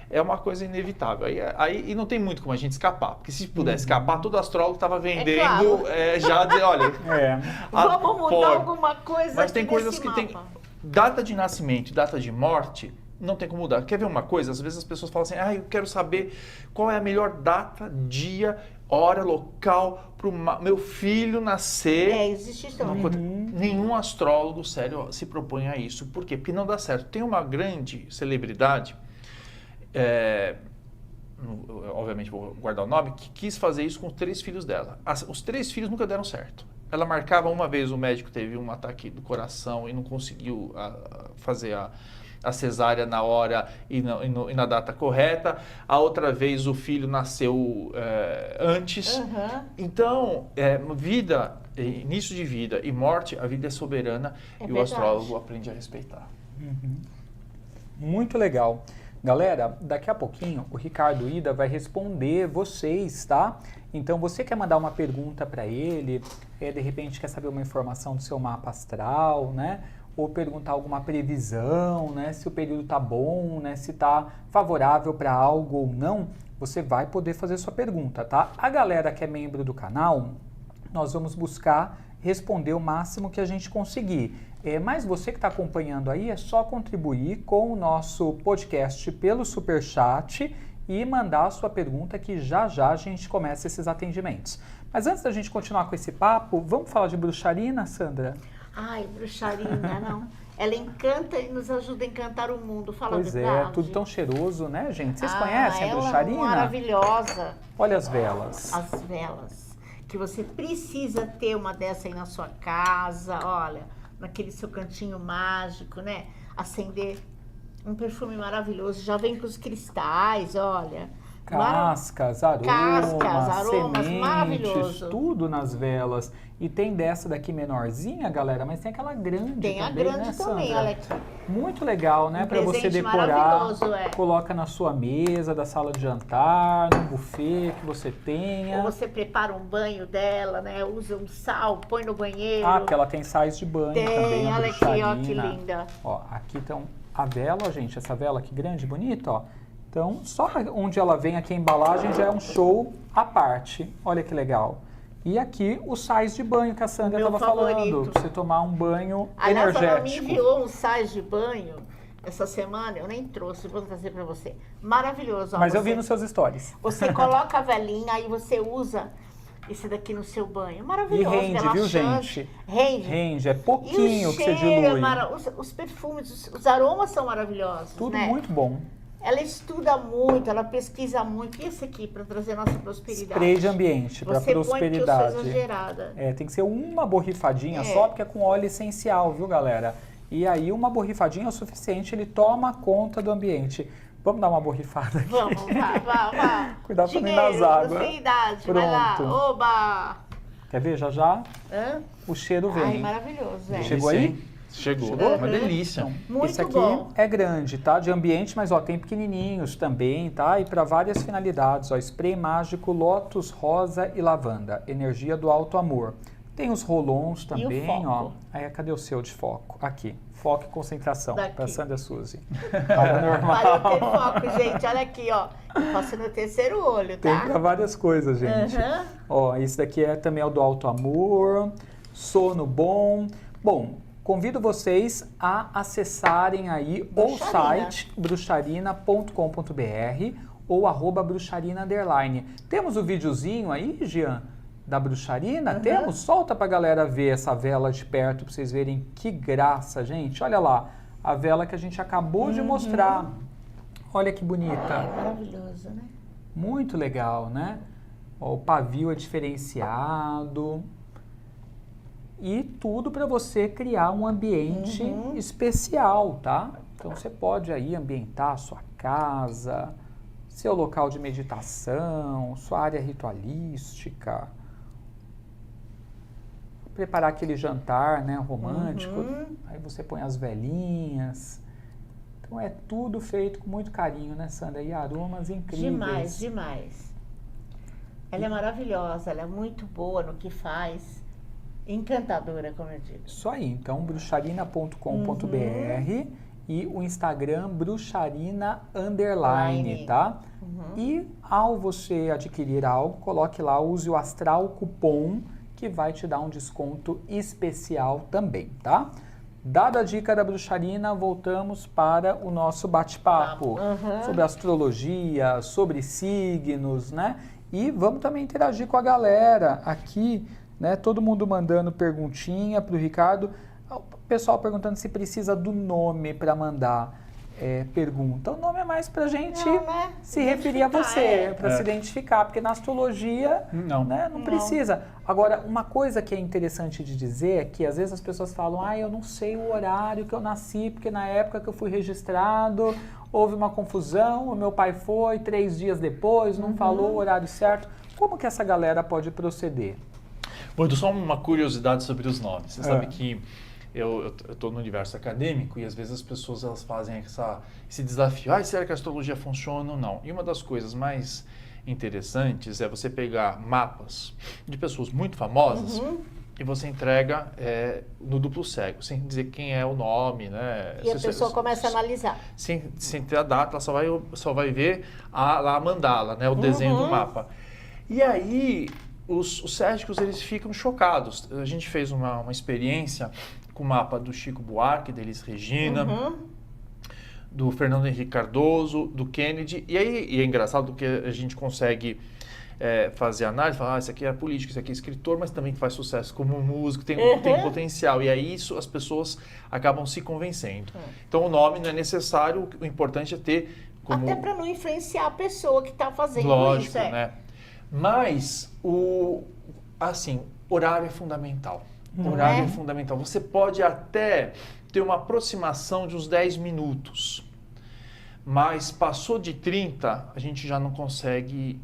C: é uma coisa inevitável. Aí não tem muito como a gente escapar. Porque se pudesse escapar, todo astrólogo estava vendendo já dizer, olha...
B: Vamos mudar alguma coisa.
C: Mas tem coisas que tem... Data de nascimento e data de morte... Não tem como mudar. Quer ver uma coisa? Às vezes as pessoas falam assim, eu quero saber qual é a melhor data, dia, hora, local para o meu filho nascer.
B: Existe isso também.
C: Nenhum astrólogo sério se propõe a isso. Por quê? Porque não dá certo. Tem uma grande celebridade, obviamente vou guardar o nome, que quis fazer isso com os 3 filhos dela. Os 3 filhos nunca deram certo. Ela marcava uma vez, o médico teve um ataque do coração e não conseguiu fazer a cesárea na hora e na data correta. A outra vez o filho nasceu antes. Então, vida, início de vida e morte, a vida é soberana e o astrólogo aprende a respeitar.
A: Muito legal. Galera, daqui a pouquinho o Ricardo Ida vai responder vocês, tá? Então, você quer mandar uma pergunta para ele, de repente quer saber uma informação do seu mapa astral, né? Ou perguntar alguma previsão, né? Se o período tá bom, né? Se tá favorável para algo ou não, você vai poder fazer sua pergunta, tá? A galera que é membro do canal, nós vamos buscar responder o máximo que a gente conseguir. Mas você que está acompanhando aí, é só contribuir com o nosso podcast pelo Superchat e mandar a sua pergunta que já a gente começa esses atendimentos. Mas antes da gente continuar com esse papo, vamos falar de bruxarina, Sandra?
B: Ai, bruxarina, não. Ela encanta e nos ajuda a encantar o mundo. Fala
A: pois
B: a verdade.
A: Tudo tão cheiroso, né, gente? Vocês conhecem a bruxarina?
B: Ela é maravilhosa.
A: Olha as velas.
B: As velas. Que você precisa ter uma dessa aí na sua casa, olha, naquele seu cantinho mágico, né? Acender um perfume maravilhoso. Já vem com os cristais, olha.
A: Cascas, aromas, sementes,
B: maravilhoso.
A: Tudo nas velas. E tem dessa daqui menorzinha, galera, mas tem aquela grande também,
B: a grande
A: né,
B: também,
A: Sandra?
B: olha aqui.
A: Muito legal, né? Para você decorar, coloca na sua mesa da sala de jantar, no buffet que você tenha.
B: Ou você prepara um banho dela, né? Usa um sal, põe no banheiro.
A: Porque ela tem sais de banho também, a
B: olha
A: bruxarina.
B: aqui, ó, que linda.
A: Ó, aqui então a vela, ó, gente, essa vela aqui grande, bonita, ó. Então, só onde ela vem aqui a embalagem já é um show à parte. Olha que legal. E aqui os sais de banho que a Sandra estava falando. Pra você tomar um banho energético. Ela me
B: enviou uns sais de banho essa semana, eu nem trouxe, vou trazer para você. Maravilhoso. Ó,
A: mas eu vi nos seus stories.
B: Você coloca a velinha, aí você usa esse daqui no seu banho. Maravilhoso.
A: E rende, viu, gente?
B: Rende.
A: É pouquinho que você dilui.
B: Os perfumes, os aromas são maravilhosos.
A: Tudo
B: né?
A: muito bom.
B: Ela estuda muito, ela pesquisa muito. E esse aqui, para trazer nossa prosperidade?
A: Spray de ambiente, para prosperidade.
B: Você põe que eu sou exagerada.
A: Tem que ser uma borrifadinha só, porque é com óleo essencial, viu, galera? E aí uma borrifadinha é o suficiente, ele toma conta do ambiente. Vamos dar uma borrifada aqui?
B: Vamos, vá.
A: Cuidado também nas águas.
B: Prosperidade,
A: Pronto.
B: vai lá. Oba!
A: Quer ver já?
B: Hã?
A: O cheiro vem.
B: Ai, maravilhoso,
A: Chegou aí?
C: Chegou.
A: Uma
C: delícia.
B: Muito
A: esse aqui
B: bom.
A: é grande, tá? De ambiente, mas ó, tem pequenininhos também, tá? E para várias finalidades, ó, spray mágico, lótus, rosa e lavanda, energia do alto amor. Tem os rolons também, ó. Aí, cadê o seu de foco? Aqui, foco e concentração, para Sandra Suzy.
B: Paranormal. Para eu ter foco, gente, olha aqui, ó. Posso no terceiro olho, tá?
A: Tem para várias coisas, gente. Ó, esse daqui também é o do alto amor, sono bom. Bom, convido vocês a acessarem aí o site bruxarina.com.br ou @bruxarina_. Temos o videozinho aí, Jean, da Bruxarina? Temos? Solta pra galera ver essa vela de perto pra vocês verem que graça, gente. Olha lá, a vela que a gente acabou de mostrar. Olha que bonita.
B: Maravilhoso, né?
A: Muito legal, né? Ó, o pavio é diferenciado. E tudo para você criar um ambiente especial, tá? Então você pode aí ambientar a sua casa, seu local de meditação, sua área ritualística, preparar aquele jantar, né, romântico. Aí você põe as velinhas. Então é tudo feito com muito carinho, né, Sandra? E aromas incríveis.
B: Demais. Ela é maravilhosa, ela é muito boa no que faz. Encantadora, como eu digo.
A: Isso aí, então bruxarina.com.br e o Instagram bruxarina_, tá? E ao você adquirir algo, coloque lá, use o Astral Cupom, que vai te dar um desconto especial também, tá? Dada a dica da Bruxarina, voltamos para o nosso bate-papo sobre astrologia, sobre signos, né? E vamos também interagir com a galera aqui, né? Todo mundo mandando perguntinha para o Ricardo. O pessoal perguntando se precisa do nome para mandar pergunta. O nome é mais para a gente se referir a você, para se identificar, porque na astrologia não precisa. Agora, uma coisa que é interessante de dizer é que às vezes as pessoas falam, eu não sei o horário que eu nasci, porque na época que eu fui registrado houve uma confusão, o meu pai foi 3 dias depois, não falou o horário certo. Como que essa galera pode proceder?
C: Bom, só uma curiosidade sobre os nomes. Você sabe que eu estou no universo acadêmico e às vezes as pessoas elas fazem esse desafio. Será que a astrologia funciona ou não? E uma das coisas mais interessantes é você pegar mapas de pessoas muito famosas e você entrega no duplo cego, sem dizer quem é o nome, né?
B: E a pessoa começa a analisar.
C: Sem ter a data, ela só vai ver a mandala, né? O desenho do mapa. E aí os céticos eles ficam chocados. A gente fez uma experiência com o mapa do Chico Buarque, da Elis Regina, do Fernando Henrique Cardoso, do Kennedy. E é engraçado que a gente consegue fazer análise, falar, isso aqui é político, isso aqui é escritor, mas também faz sucesso como músico, tem potencial. E aí as pessoas acabam se convencendo. Então o nome não é necessário, o importante é ter como...
B: Até para não influenciar a pessoa que está fazendo
C: Lógico,
B: isso.
C: né? Mas, horário é fundamental. Horário é fundamental. Você pode até ter uma aproximação de uns 10 minutos, mas passou de 30, a gente já não consegue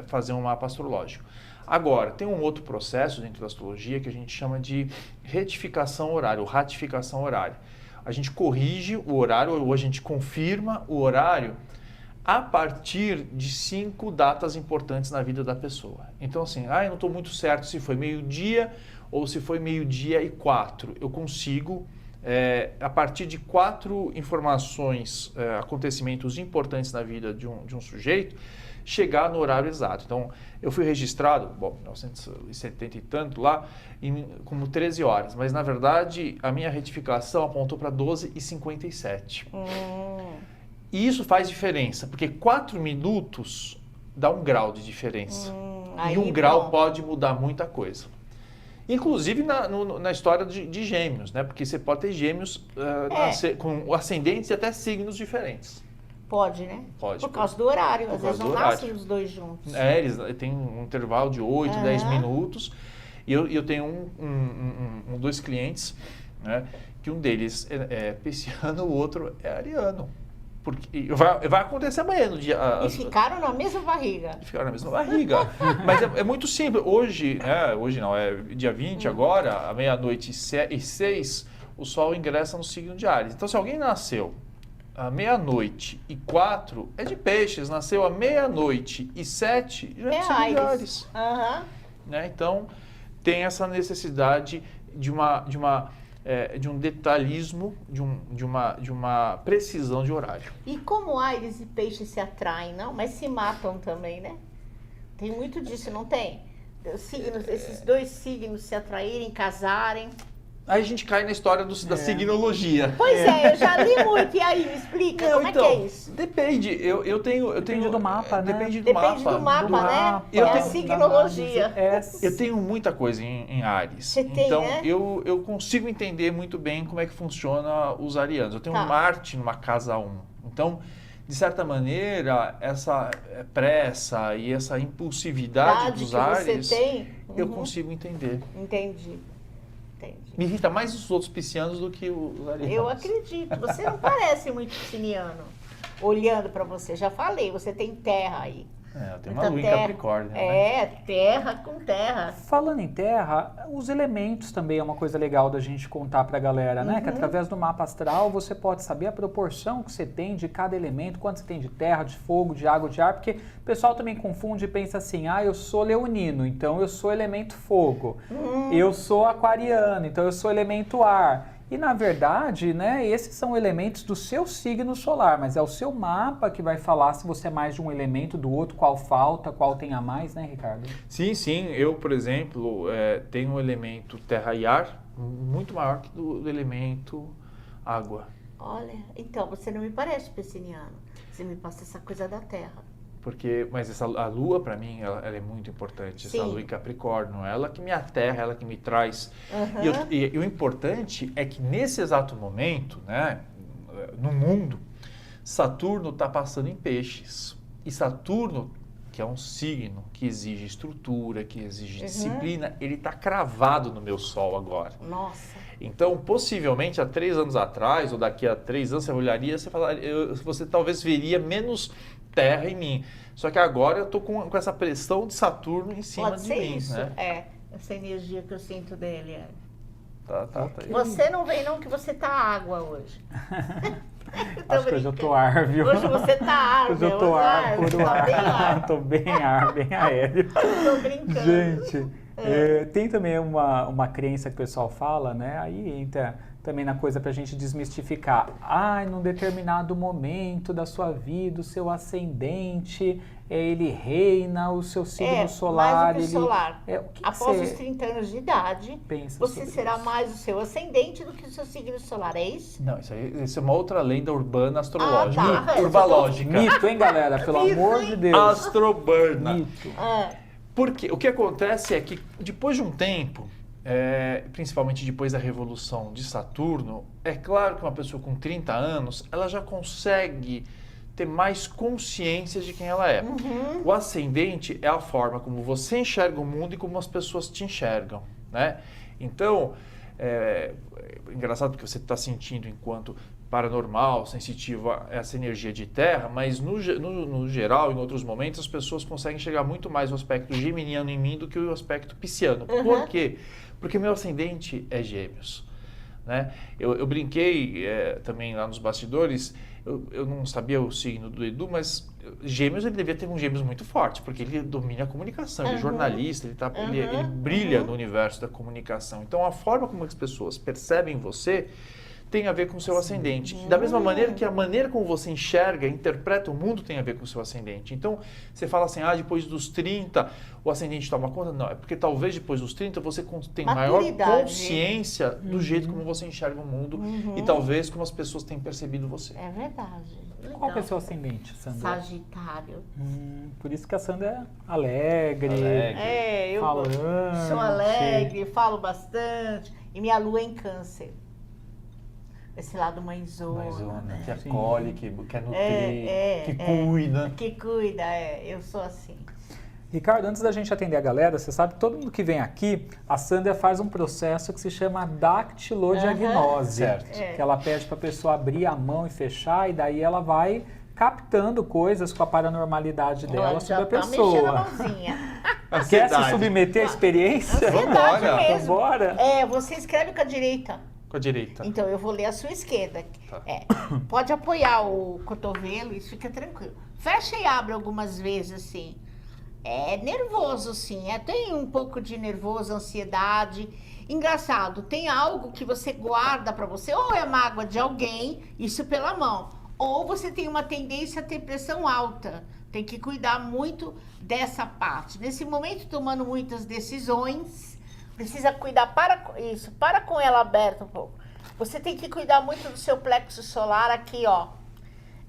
C: fazer um mapa astrológico. Agora, tem um outro processo dentro da astrologia que a gente chama de retificação horária, ou ratificação horária. A gente corrige o horário, ou a gente confirma o horário a partir de 5 datas importantes na vida da pessoa. Então, assim, eu não estou muito certo se foi meio-dia ou se foi 12:04. Eu consigo, a partir de 4 informações, acontecimentos importantes na vida de um sujeito, chegar no horário exato. Então, eu fui registrado, 1970 e tanto lá, como 13 horas, mas na verdade a minha retificação apontou para 12:57. E isso faz diferença, porque 4 minutos dá 1 grau de diferença. Aí, e 1 grau pode mudar muita coisa. Inclusive na história de gêmeos, né? Porque você pode ter gêmeos com ascendentes e até signos diferentes.
B: Pode, né?
C: Pode.
B: Por causa do horário. Às vezes não nascem os dois juntos.
C: Eles têm um intervalo de 8, 10 minutos. E eu tenho dois clientes, né? Que um deles é pisciano, o outro é ariano. Porque vai acontecer amanhã no dia...
B: E ficaram na mesma barriga.
C: Ficaram na mesma barriga. Mas é muito simples. Hoje não, é dia 20 agora, à 00:06, o Sol ingressa no signo de Áries. Então, se alguém nasceu à 00:04, é de Peixes. Nasceu à 00:07, já é signo de Áries. Né? Então, tem essa necessidade de um detalhismo, de uma precisão de horário.
B: E como Áries e Peixes se atraem, não? Mas se matam também, né? Tem muito disso, não tem? Esses dois signos se atraírem, casarem.
C: Aí a gente cai na história da signologia.
B: Pois eu já li muito. E aí, me explica, como é que é isso?
C: Depende.
A: Depende do mapa, né?
B: Depende do mapa, né? É a signologia.
C: Eu tenho muita coisa em Áries.
B: Você tem,
C: então,
B: né?
C: eu consigo entender muito bem como é que funciona os arianos. Eu tenho um Marte numa casa 1. Então, de certa maneira, essa pressa e essa impulsividade dos Áries, eu consigo entender.
B: Entendi.
C: Me irrita mais os outros piscianos do que os arianos.
B: Eu acredito. Você não parece muito pisciano. Olhando para você, já falei, você tem terra aí.
C: Eu tenho uma lua em Capricórnio. Né?
B: Terra com terra.
A: Falando em terra, os elementos também é uma coisa legal da gente contar pra galera, né? Que através do mapa astral você pode saber a proporção que você tem de cada elemento, quanto você tem de terra, de fogo, de água, de ar, porque o pessoal também confunde e pensa assim, eu sou leonino, então eu sou elemento fogo. Eu sou aquariano, então eu sou elemento ar. E, na verdade, né, esses são elementos do seu signo solar, mas é o seu mapa que vai falar se você é mais de um elemento, do outro, qual falta, qual tem a mais, né, Ricardo?
C: Sim. Eu, por exemplo, tenho um elemento terra e ar muito maior que do elemento água.
B: Olha, então, você não me parece pisciniano. Você me passa essa coisa da terra.
C: Mas a lua, para mim, ela é muito importante. Essa lua em Capricórnio, ela que me aterra, ela que me traz. E o importante é que nesse exato momento, né, no mundo, Saturno está passando em Peixes. E Saturno, que é um signo que exige estrutura, que exige disciplina, ele está cravado no meu Sol agora.
B: Nossa!
C: Então, possivelmente, há 3 anos atrás, ou daqui a 3 anos, você olharia, você talvez veria menos terra em mim. Só que agora eu tô com essa pressão de Saturno em cima de mim,
B: isso,
C: né?
B: Essa energia que eu sinto dele.
C: Tá aí.
B: Você não vem não que você tá água hoje.
A: Acho que hoje eu tô ar, viu?
B: Hoje você tá ar,
A: hoje eu tô ar, puro ar. Tô bem ar, bem aéreo.
B: Tô brincando.
A: Gente, tem também uma crença que o pessoal fala, né? Aí entra também na coisa pra gente desmistificar. Num determinado momento da sua vida, o seu ascendente, ele reina, o seu signo solar.
B: Mais do que solar. Após os 30 anos de idade, você será mais o seu ascendente do que o seu signo solar, é isso?
C: Não, isso é uma outra lenda urbana astrológica. Urbalógica.
A: Mito, hein, galera? Pelo amor de Deus.
C: Astroburna.
A: Mito.
C: Porque o que acontece é que depois de um tempo, principalmente depois da revolução de Saturno, é claro que uma pessoa com 30 anos, ela já consegue ter mais consciência de quem ela é. O ascendente é a forma como você enxerga o mundo e como as pessoas te enxergam, né? Então, engraçado porque você está sentindo enquanto paranormal, sensitivo a essa energia de terra, mas no geral, em outros momentos, as pessoas conseguem enxergar muito mais o aspecto geminiano em mim do que o aspecto pisciano. Por quê? Porque meu ascendente é Gêmeos, né? Eu brinquei também lá nos bastidores, eu não sabia o signo do Edu, mas Gêmeos, ele devia ter um Gêmeos muito forte, porque ele domina a comunicação, ele é jornalista, ele brilha no universo da comunicação. Então, a forma como as pessoas percebem você tem a ver com o seu ascendente. Da mesma maneira que a maneira como você enxerga, interpreta o mundo tem a ver com o seu ascendente. Então, você fala assim, depois dos 30 o ascendente toma conta. Não, é porque talvez depois dos 30 você tem maior consciência do jeito como você enxerga o mundo e talvez como as pessoas têm percebido você.
B: É verdade. Legal.
A: Qual que é o seu ascendente, Sandra?
B: Sagitário.
A: Por isso que a Sandra é alegre.
B: Eu sou alegre, falo bastante. E minha lua é em Câncer. Esse lado mãezona, né?
C: Que acolhe, que quer nutrir, que cuida.
B: Que cuida, eu sou assim.
A: Ricardo, antes da gente atender a galera, você sabe que todo mundo que vem aqui, a Sandra faz um processo que se chama dactilodiagnose.
C: Certo.
A: Que ela pede para a pessoa abrir a mão e fechar, e daí ela vai captando coisas com a paranormalidade dela sobre a pessoa. Quer se submeter à experiência?
B: Vambora. Você escreve com a direita.
C: Com a direita.
B: Então, eu vou ler a sua esquerda.
C: Tá.
B: Pode apoiar o cotovelo, isso fica tranquilo. Fecha e abre algumas vezes, assim. É nervoso, sim. Tem um pouco de nervoso, ansiedade. Engraçado, tem algo que você guarda pra você, ou é mágoa de alguém, isso pela mão. Ou você tem uma tendência a ter pressão alta. Tem que cuidar muito dessa parte. Nesse momento, tomando muitas decisões, precisa cuidar, para com ela aberta um pouco. Você tem que cuidar muito do seu plexo solar aqui, ó.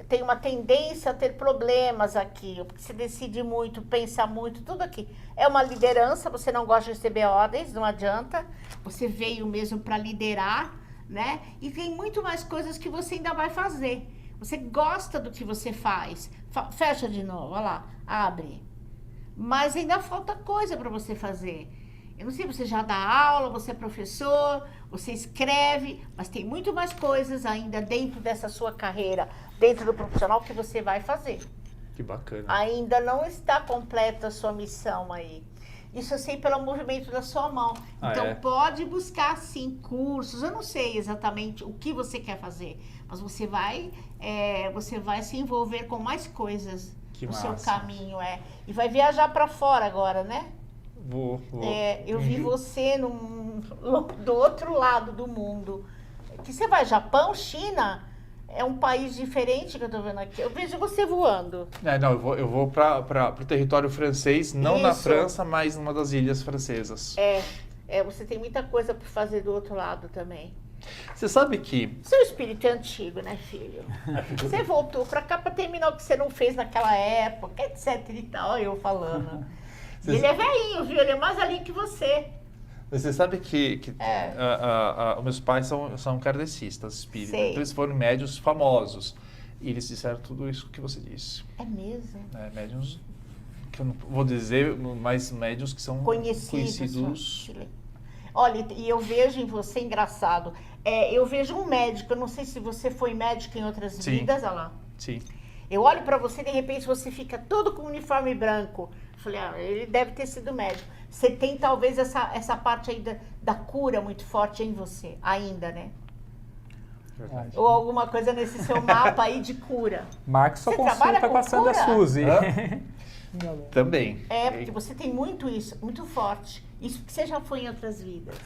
B: Tem uma tendência a ter problemas aqui, porque você decide muito, pensa muito, tudo aqui. É uma liderança, você não gosta de receber ordens, não adianta. Você veio mesmo para liderar, né? E tem muito mais coisas que você ainda vai fazer. Você gosta do que você faz. Fecha de novo, olha lá, abre. Mas ainda falta coisa para você fazer. Eu não sei, você já dá aula, você é professor, você escreve, mas tem muito mais coisas ainda dentro dessa sua carreira, dentro do profissional que você vai fazer.
C: Que bacana.
B: Ainda não está completa a sua missão aí. Isso eu sei pelo movimento da sua mão. Então pode buscar sim cursos. Eu não sei exatamente o que você quer fazer, mas você vai se envolver com mais coisas no seu caminho. E vai viajar para fora agora, né?
C: Vou.
B: Eu vi você do outro lado do mundo. Que você vai Japão, China, é um país diferente que eu tô vendo aqui. Eu vejo você voando.
C: Eu vou para o território francês, não na França, mas numa das ilhas francesas.
B: Você tem muita coisa para fazer do outro lado também.
C: Você sabe que...
B: Seu espírito é antigo, né, filho? Você voltou para cá para terminar o que você não fez naquela época, etc e tal, eu falando. E ele é velhinho, viu? Ele é mais velhinho que você.
C: Você sabe que meus pais são kardecistas espíritas. Então eles foram médiuns famosos. E eles disseram tudo isso que você disse.
B: É mesmo?
C: Médiuns, que eu não vou dizer, mas médiuns que são conhecidos.
B: Olha, e eu vejo em você, engraçado, eu vejo um médico, eu não sei se você foi médico em outras vidas, olha lá.
C: Sim.
B: Eu olho pra você, de repente você fica todo com uniforme branco. Eu falei, ele deve ter sido médico. Você tem talvez essa parte aí da cura muito forte em você, ainda, né?
C: Verdade.
B: Ou alguma coisa nesse seu mapa aí de cura.
A: Marque sua consulta com a Sandra Suzy.
C: Também.
B: Porque você tem muito isso, muito forte. Isso que você já foi em outras vidas.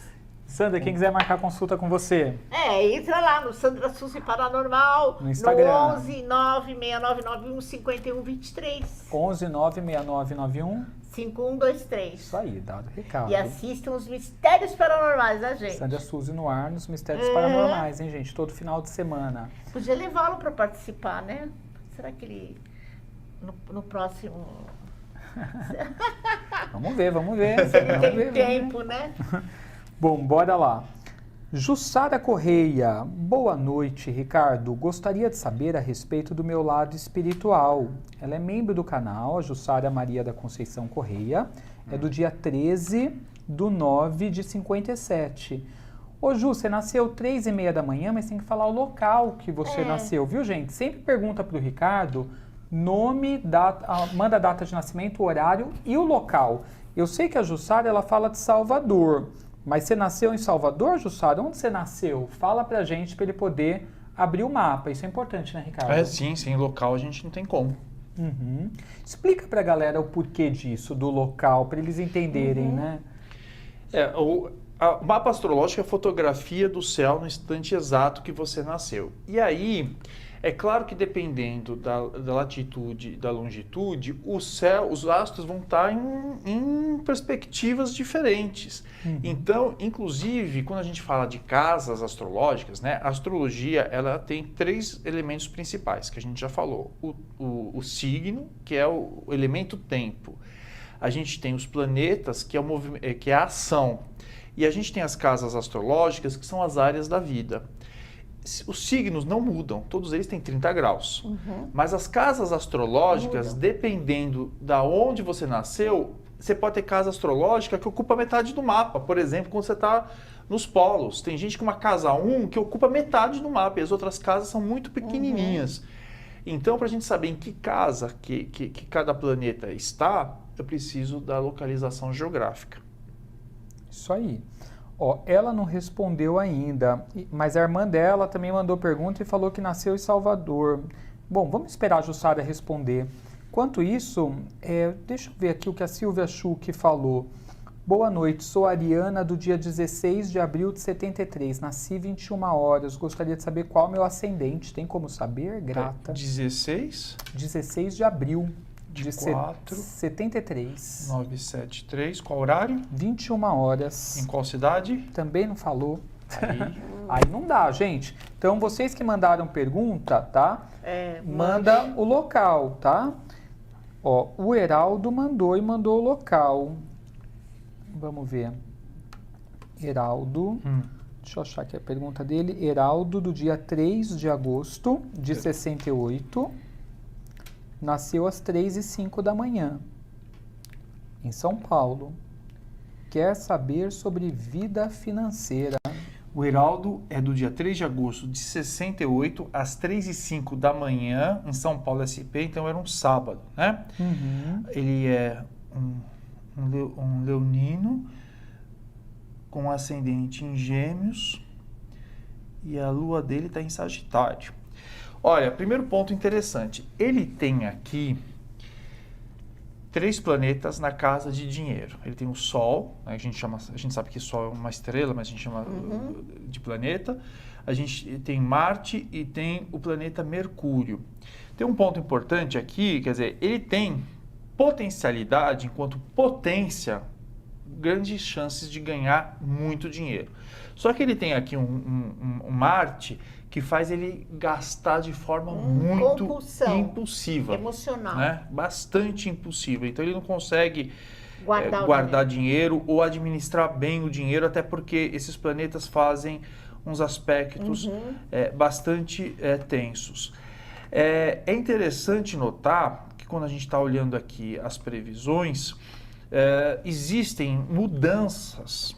A: Sandra, quem quiser marcar consulta com você?
B: Entra lá no Sandra Suzy Paranormal,
A: no Instagram.
B: No 11 96991 5123.
A: 11 96991
B: 5123.
A: Isso aí, dado o recado.
B: E assistam os Mistérios Paranormais, né, gente?
A: Sandra Suzy no ar nos Mistérios Paranormais, hein, gente? Todo final de semana.
B: Podia levá-lo para participar, né? Será que ele... No próximo...
A: Vamos ver.
B: Tem tempo, né?
A: Bom, bora lá. Jussara Correia, boa noite, Ricardo. Gostaria de saber a respeito do meu lado espiritual. Ela é membro do canal, a Jussara Maria da Conceição Correia. É do dia 13/9/57. Ô Ju, você nasceu 3h30 da manhã, mas tem que falar o local que você nasceu, viu, gente? Sempre pergunta pro Ricardo nome, data, manda a data de nascimento, o horário e o local. Eu sei que a Jussara, ela fala de Salvador. Mas você nasceu em Salvador, Jussara? Onde você nasceu? Fala pra gente para ele poder abrir o mapa. Isso é importante, né, Ricardo?
C: Sim. Local a gente não tem como.
A: Explica pra galera o porquê disso, do local, para eles entenderem, né?
C: O mapa astrológico é a fotografia do céu no instante exato que você nasceu. E aí, é claro que dependendo da latitude, da longitude, o céu, os astros vão estar em perspectivas diferentes. Então, inclusive, quando a gente fala de casas astrológicas, né, a astrologia ela tem 3 elementos principais, que a gente já falou. O signo, que é o elemento tempo. A gente tem os planetas, que é a ação. E a gente tem as casas astrológicas, que são as áreas da vida. Os signos não mudam, todos eles têm 30 graus. Mas as casas astrológicas, dependendo da onde você nasceu, você pode ter casa astrológica que ocupa metade do mapa. Por exemplo, quando você está nos polos. Tem gente com uma casa 1 que ocupa metade do mapa e as outras casas são muito pequenininhas. Então, para a gente saber em que casa que cada planeta está, eu preciso da localização geográfica.
A: Isso aí. Ó, ela não respondeu ainda, mas a irmã dela também mandou pergunta e falou que nasceu em Salvador. Bom, vamos esperar a Jussara responder. Quanto isso, deixa eu ver aqui o que a Silvia Schuch falou. Boa noite, sou a Ariana do dia 16 de abril de 73, nasci 21 horas, gostaria de saber qual é o meu ascendente, tem como saber? Grata.
C: 16?
A: 16 de abril.
C: De 4,
A: 73.
C: 973, qual horário?
A: 21 horas.
C: Em qual cidade?
A: Também não falou. Aí não dá, gente. Então, vocês que mandaram pergunta, tá? Manda o local, tá? Ó, o Heraldo mandou o local. Vamos ver. Heraldo. Deixa eu achar aqui a pergunta dele. Heraldo, do dia 3 de agosto de 68. Nasceu às 3h05 da manhã, em São Paulo. Quer saber sobre vida financeira.
C: O Heraldo é do dia 3 de agosto de 68, às 3h05 da manhã, em São Paulo SP, então era um sábado, né? Ele é um leonino, com ascendente em Gêmeos, e a lua dele está em Sagitário. Olha, primeiro ponto interessante, ele tem aqui 3 planetas na casa de dinheiro. Ele tem o Sol, né, a gente sabe que o Sol é uma estrela, mas a gente chama de planeta. A gente tem Marte e tem o planeta Mercúrio. Tem um ponto importante aqui, quer dizer, ele tem potencialidade, enquanto potência, grandes chances de ganhar muito dinheiro. Só que ele tem aqui um Marte que faz ele gastar de forma muito impulsiva.
B: Emocional.
C: Né? Bastante impulsiva. Então ele não consegue guardar dinheiro ou administrar bem o dinheiro, até porque esses planetas fazem uns aspectos bastante tensos. É interessante notar que quando a gente está olhando aqui as previsões, existem mudanças,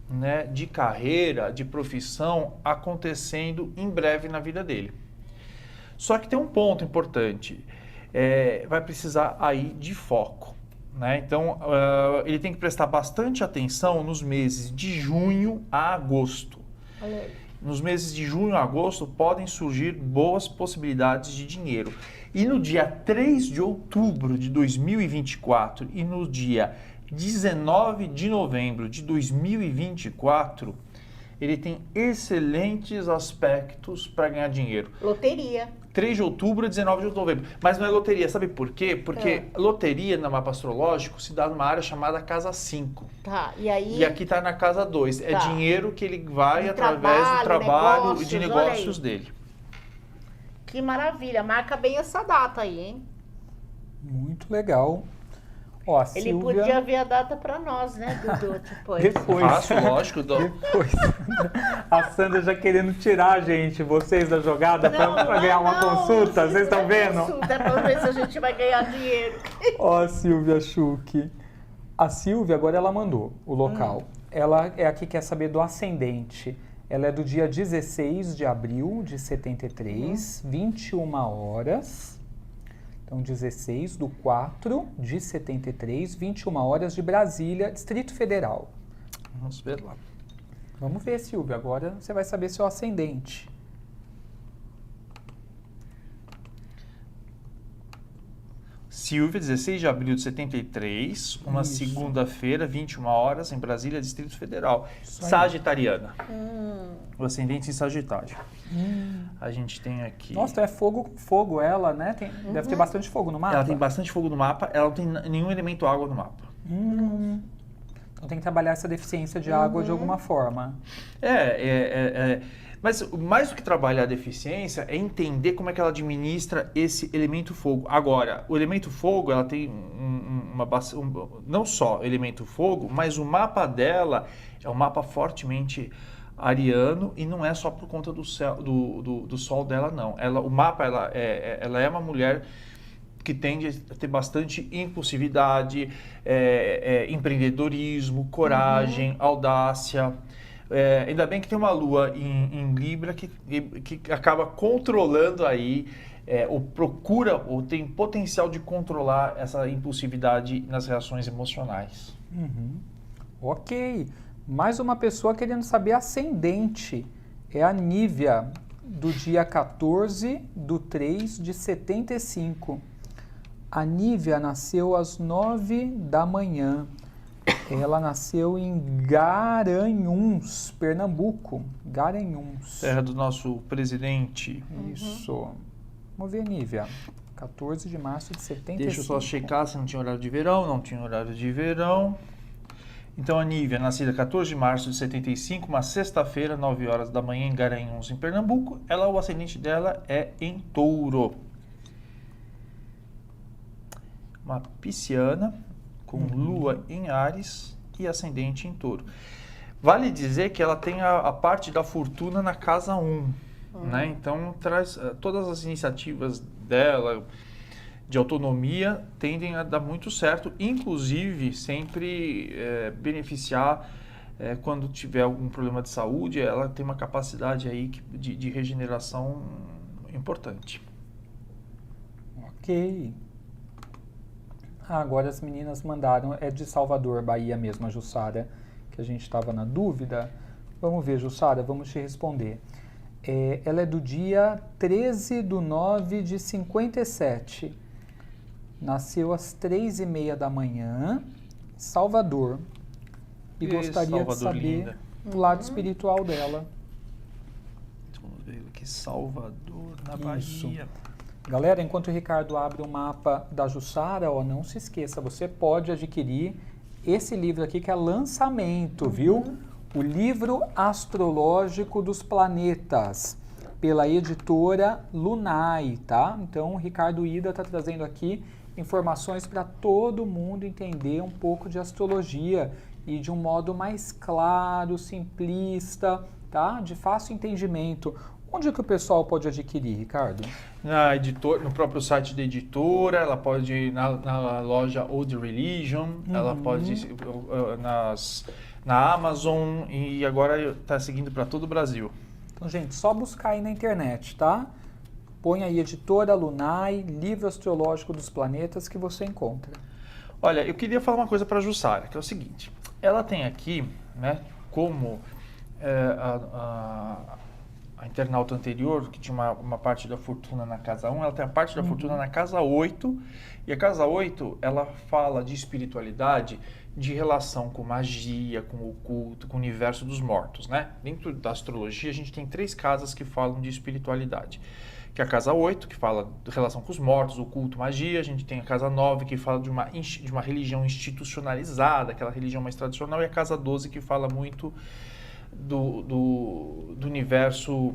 C: né, de carreira, de profissão acontecendo em breve na vida dele. Só que tem um ponto importante, vai precisar aí de foco, né? Então ele tem que prestar bastante atenção nos meses de junho a agosto. Nos meses de junho a agosto podem surgir boas possibilidades de dinheiro. E no dia 3 de outubro de 2024 e no dia 19 de novembro de 2024, ele tem excelentes aspectos para ganhar dinheiro.
B: Loteria.
C: 3 de outubro a 19 de novembro. Mas não é loteria, sabe por quê? Porque loteria no mapa astrológico se dá numa área chamada casa 5.
B: Tá, e aí...
C: E aqui está na casa 2. É dinheiro que ele vai através do trabalho e de negócios dele.
B: Que maravilha, marca bem essa data aí, hein?
A: Muito legal. Ó,
B: ele
A: Silvia...
B: podia ver a data para nós, né, Dudu?
A: Depois.
C: Fácil, lógico.
A: Depois. A Sandra já querendo tirar a gente, vocês da jogada, para ganhar uma consulta. Vocês estão vendo?
B: Consulta, é para ver se a gente vai ganhar dinheiro.
A: Ó, Silvia Schuch. A Silvia, agora ela mandou o local. Ela é a que quer saber do ascendente. Ela é do dia 16 de abril de 73, 21 horas. Então, 16 do 4 de 73, 21 horas de Brasília, Distrito Federal.
C: Vamos ver lá.
A: Vamos ver, Silvia. Agora você vai saber seu ascendente.
C: Silvia, 16 de abril de 73, uma segunda-feira, 21 horas, em Brasília, Distrito Federal. Sagitariana. O ascendente em Sagitário. A gente tem aqui...
A: Nossa, é fogo ela, né? Deve ter bastante fogo no mapa.
C: Ela tem bastante fogo no mapa, ela não tem nenhum elemento água no mapa.
A: Então tem que trabalhar essa deficiência de água de alguma forma.
C: Mas mais do que trabalhar a deficiência é entender como é que ela administra esse elemento fogo. Agora, o elemento fogo, ela tem não só elemento fogo, mas o mapa dela é um mapa fortemente ariano e não é só por conta do sol dela, não. O mapa, ela é uma mulher que tende a ter bastante impulsividade, empreendedorismo, coragem, audácia. Ainda bem que tem uma lua em Libra que acaba controlando aí, ou tem potencial de controlar essa impulsividade nas reações emocionais.
A: Ok. Mais uma pessoa querendo saber ascendente. É a Nívia, do dia 14/3/75. A Nívia nasceu às 9 da manhã. Ela nasceu em Garanhuns, Pernambuco. Garanhuns.
C: Terra do nosso presidente.
A: Isso. Vamos ver, Nívia. 14 de março de 75.
C: Deixa eu só checar se não tinha horário de verão. Não tinha horário de verão. Então, a Nívia, nascida 14 de março de 75, uma sexta-feira, 9 horas da manhã, em Garanhuns, em Pernambuco. O ascendente dela é em Touro. Uma pisciana, com lua em Áries e ascendente em Touro. Vale dizer que ela tem a parte da fortuna na casa 1. Né? Então, traz todas as iniciativas dela de autonomia tendem a dar muito certo, inclusive sempre beneficiar quando tiver algum problema de saúde. Ela tem uma capacidade aí de regeneração importante.
A: Ok. Agora as meninas mandaram, é de Salvador, Bahia mesmo, a Jussara, que a gente estava na dúvida. Vamos ver, Jussara, vamos te responder. Ela é do dia 13/9/57. Nasceu às 3:30 da manhã, Salvador. E gostaria de saber o lado espiritual dela.
C: Vamos ver aqui, Salvador, na Bahia.
A: Galera, enquanto o Ricardo abre o mapa da Jussara, não se esqueça, você pode adquirir esse livro aqui que é lançamento, viu? O livro astrológico dos planetas, pela editora Lunai, tá? Então, o Ricardo Ida está trazendo aqui informações para todo mundo entender um pouco de astrologia e de um modo mais claro, simplista, tá? De fácil entendimento. Onde é que o pessoal pode adquirir, Ricardo?
C: No próprio site da editora, ela pode ir na loja Old Religion, ela pode ir na Amazon e agora está seguindo para todo o Brasil.
A: Então, gente, só buscar aí na internet, tá? Põe aí Editora Lunai, Livro Astrológico dos Planetas, que você encontra.
C: Olha, eu queria falar uma coisa para a Jussara, que é o seguinte. Ela tem aqui, né, como a internauta anterior, que tinha uma parte da fortuna na casa 1, ela tem a parte da fortuna na casa 8, e a casa 8, ela fala de espiritualidade, de relação com magia, com o oculto, com o universo dos mortos, né? Dentro da astrologia, a gente tem 3 casas que falam de espiritualidade, que é a casa 8, que fala de relação com os mortos, oculto, magia. A gente tem a casa 9, que fala de uma religião institucionalizada, aquela religião mais tradicional, e a casa 12, que fala muito do universo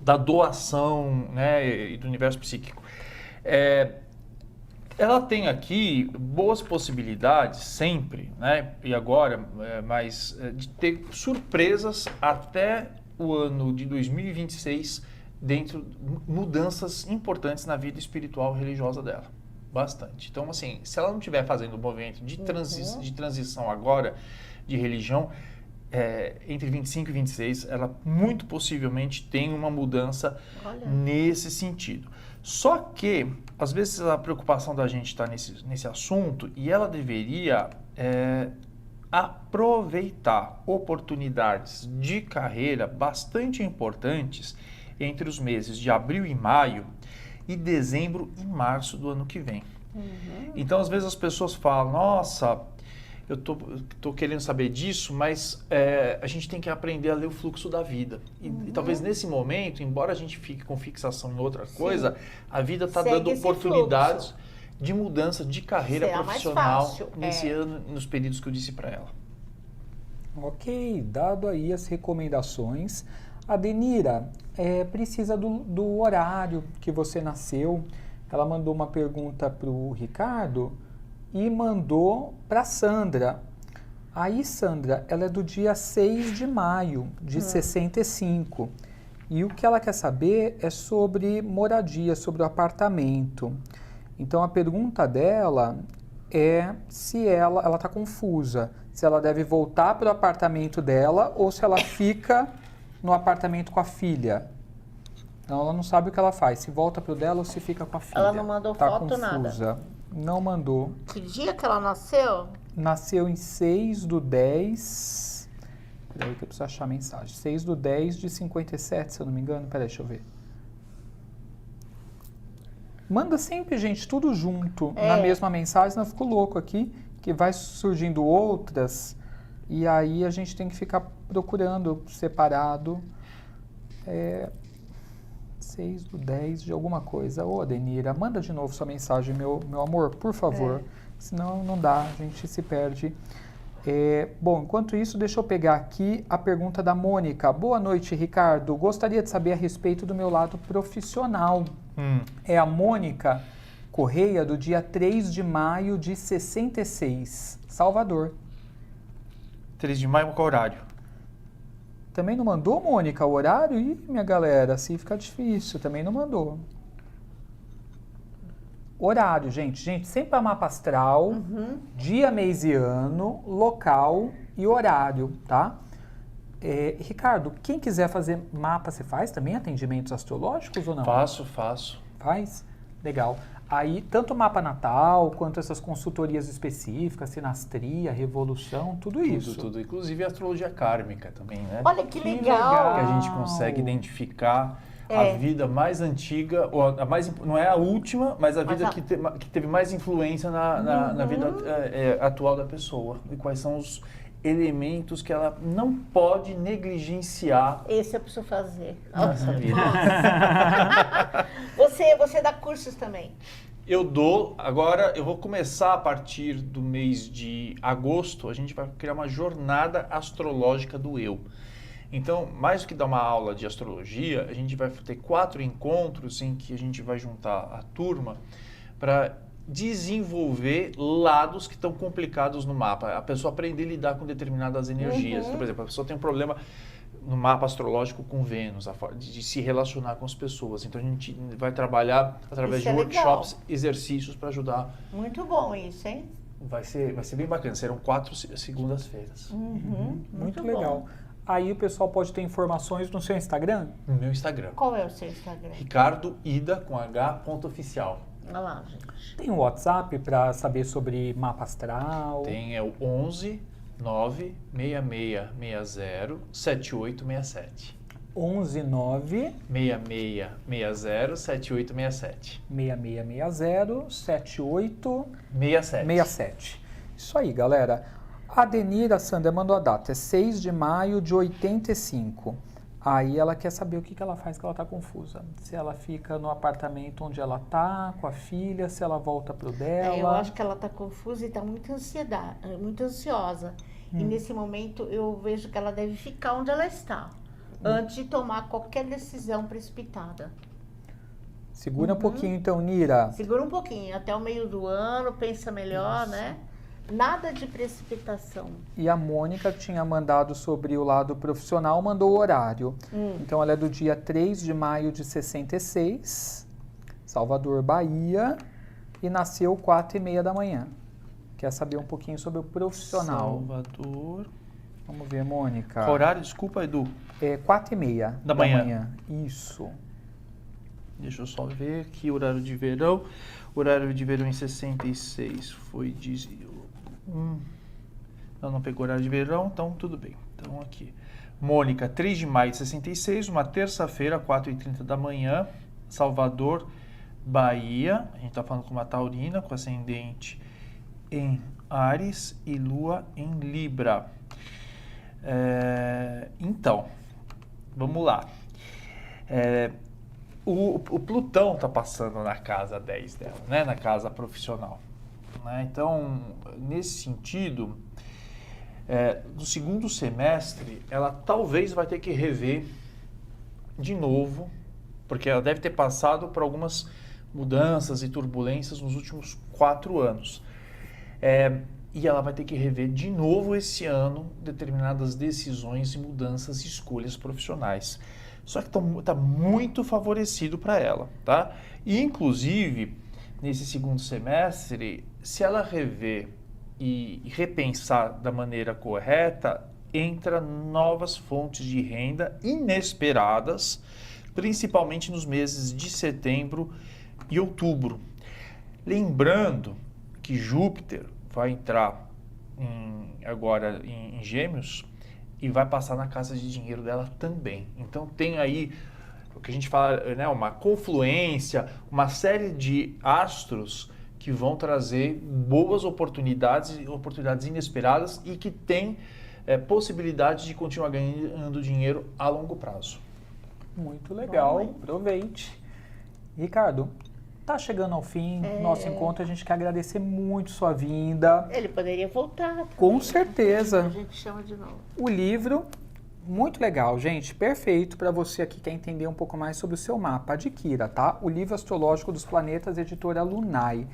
C: da doação, né, e do universo psíquico. Ela tem aqui boas possibilidades sempre, né, e agora, de ter surpresas até o ano de 2026, dentro mudanças importantes na vida espiritual e religiosa dela. Bastante. Então, assim, se ela não estiver fazendo um movimento de transição agora de religião, entre 25 e 26, ela muito possivelmente tem uma mudança nesse sentido. Só que, às vezes, a preocupação da gente está nesse assunto e ela deveria aproveitar oportunidades de carreira bastante importantes entre os meses de abril e maio e dezembro e março do ano que vem. Então, às vezes as pessoas falam, nossa, eu tô querendo saber disso, mas a gente tem que aprender a ler o fluxo da vida. E talvez nesse momento, embora a gente fique com fixação em outra coisa, a vida está dando oportunidades de mudança de carreira profissional nesse ano, nos períodos que eu disse para ela.
A: Ok, dado aí as recomendações, a Denira precisa do horário que você nasceu. Ela mandou uma pergunta para o Ricardo e mandou para a Sandra. Aí, Sandra, ela é do dia 6 de maio de 65. E o que ela quer saber é sobre moradia, sobre o apartamento. Então, a pergunta dela é se ela está confusa, se ela deve voltar para o apartamento dela ou se ela fica no apartamento com a filha. Então, ela não sabe o que ela faz, se volta para o dela ou se fica com a filha.
B: Ela não mandou foto,
A: confusa. Nada? Não mandou.
B: Que dia que ela nasceu?
A: Nasceu em 6/10... Peraí que eu preciso achar a mensagem. 6/10 de 57, se eu não me engano. Peraí, deixa eu ver. Manda sempre, gente, tudo junto na mesma mensagem, senão eu fico louco aqui, que vai surgindo outras, e aí a gente tem que ficar procurando separado. 6/10 de alguma coisa. Ô, Adenira, manda de novo sua mensagem, meu amor, por favor. Senão não dá, a gente se perde. Bom, enquanto isso, deixa eu pegar aqui a pergunta da Mônica. Boa noite, Ricardo. Gostaria de saber a respeito do meu lado profissional. É a Mônica Correia, do dia 3 de maio de 66, Salvador.
C: 3 de maio, qual horário?
A: Também não mandou, Mônica, o horário? Ih, minha galera, assim fica difícil. Também não mandou. Horário, gente, sempre é mapa astral, dia, mês e ano, local e horário, tá? Ricardo, quem quiser fazer mapa, você faz também atendimentos astrológicos ou não?
C: Faço.
A: Faz? Legal. Aí, tanto o mapa natal, quanto essas consultorias específicas, sinastria, revolução, tudo isso.
C: Tudo. Inclusive a astrologia kármica também, né?
B: Olha que legal!
C: Que a gente consegue identificar a vida mais antiga, ou não é a última, mas a vida que teve mais influência na vida atual da pessoa. E quais são os elementos que ela não pode negligenciar.
B: Esse eu preciso fazer.
C: Nossa vida.
B: Você dá cursos também?
C: Eu dou. Agora, eu vou começar a partir do mês de agosto, a gente vai criar uma jornada astrológica do eu. Então, mais do que dar uma aula de astrologia, a gente vai ter 4 encontros em que a gente vai juntar a turma para desenvolver lados que estão complicados no mapa. A pessoa aprender a lidar com determinadas energias. Então, por exemplo, a pessoa tem um problema no mapa astrológico com Vênus, de se relacionar com as pessoas. Então, a gente vai trabalhar através de workshops, exercícios para ajudar.
B: Muito bom isso, hein?
C: Vai ser bem bacana. Serão 4 segundas-feiras.
A: Muito legal. Aí o pessoal pode ter informações no seu Instagram?
C: No meu Instagram.
B: Qual é o seu Instagram?
C: Ricardo Ida com H.oficial.
B: Olha lá, gente.
A: Tem um WhatsApp para saber sobre mapa astral?
C: Tem, é o 11 96660 7867.
A: 11 9
C: 6660 7867.
A: 6660 7867.
C: 67.
A: Isso aí, galera. A Denira Sandra mandou a data, é 6 de maio de 85. Aí ela quer saber o que ela faz, que ela tá confusa. Se ela fica no apartamento onde ela tá, com a filha, se ela volta pro dela.
B: Eu acho que ela tá confusa e tá muito ansiosa. E nesse momento eu vejo que ela deve ficar onde ela está, antes de tomar qualquer decisão precipitada.
A: Segura um pouquinho então, Nira.
B: Segura um pouquinho, até o meio do ano, pensa melhor, né? Nada de precipitação.
A: E a Mônica tinha mandado sobre o lado profissional, mandou o horário. Então ela é do dia 3 de maio de 66, Salvador, Bahia, e nasceu 4h30 da manhã. Quer saber um pouquinho sobre o profissional.
C: Salvador.
A: Vamos ver, Mônica.
C: Qual horário? Desculpa, Edu.
A: 4h30 da manhã. Isso.
C: Deixa eu só ver aqui, horário de verão. Horário de verão em 66 foi de... Não pegou horário de verão, então tudo bem. Então aqui. Mônica, 3 de maio de 66, uma terça-feira, 4h30 da manhã, Salvador, Bahia, a gente está falando com uma taurina, com ascendente em Áries e lua em Libra. Então, vamos lá. O Plutão está passando na casa 10 dela, né? Na casa profissional. Né? Então, nesse sentido, no segundo semestre, ela talvez vai ter que rever de novo, porque ela deve ter passado por algumas mudanças e turbulências nos últimos 4 anos. E ela vai ter que rever de novo esse ano determinadas decisões e mudanças e escolhas profissionais. Só que está muito favorecido para ela, tá? E, inclusive, nesse segundo semestre, se ela rever e repensar da maneira correta, entra novas fontes de renda inesperadas, principalmente nos meses de setembro e outubro. Lembrando que Júpiter vai entrar agora em Gêmeos e vai passar na casa de dinheiro dela também. Então tem aí o que a gente fala, né, uma confluência, uma série de astros que vão trazer boas oportunidades inesperadas e que tem possibilidade de continuar ganhando dinheiro a longo prazo.
A: Muito legal, aproveite. Ricardo, tá chegando ao fim nosso encontro, a gente quer agradecer muito sua vinda.
B: Ele poderia voltar também.
A: Com certeza.
B: A gente chama de novo.
A: O livro, muito legal, gente, perfeito para você aqui que quer entender um pouco mais sobre o seu mapa. Adquira, tá? O livro astrológico dos planetas, editora Lunai.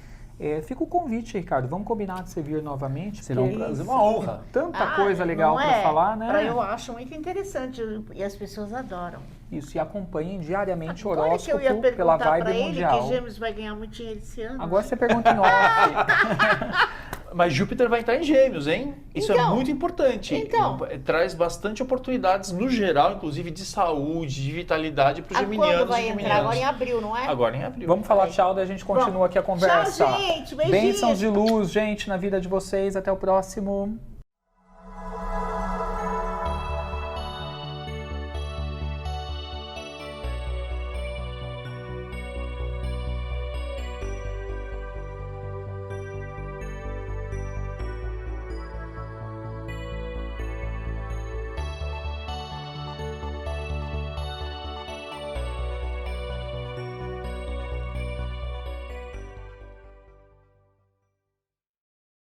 A: Fica o convite, Ricardo. Vamos combinar de você vir novamente?
C: Será um prazer, uma honra.
A: Tanta coisa legal para falar, né?
B: Eu acho muito interessante e as pessoas adoram.
A: Isso, e acompanhem diariamente o
B: Agora
A: horóscopo
B: que eu ia
A: pela Vibe
B: ele
A: Mundial.
B: Que Gêmeos vai ganhar muito dinheiro esse ano.
A: Agora você pergunta em off.
C: Mas Júpiter vai entrar em Gêmeos, hein? Isso é muito importante.
B: Então.
C: Traz bastante oportunidades no geral, inclusive de saúde, de vitalidade para os geminianos.
B: Quando vai entrar? Agora em abril, não é?
C: Agora em abril.
A: Vamos falar tchau, daí a gente continua aqui a conversa.
B: Tchau, gente. Beijinhos.
A: Bênçãos de luz, gente, na vida de vocês. Até o próximo.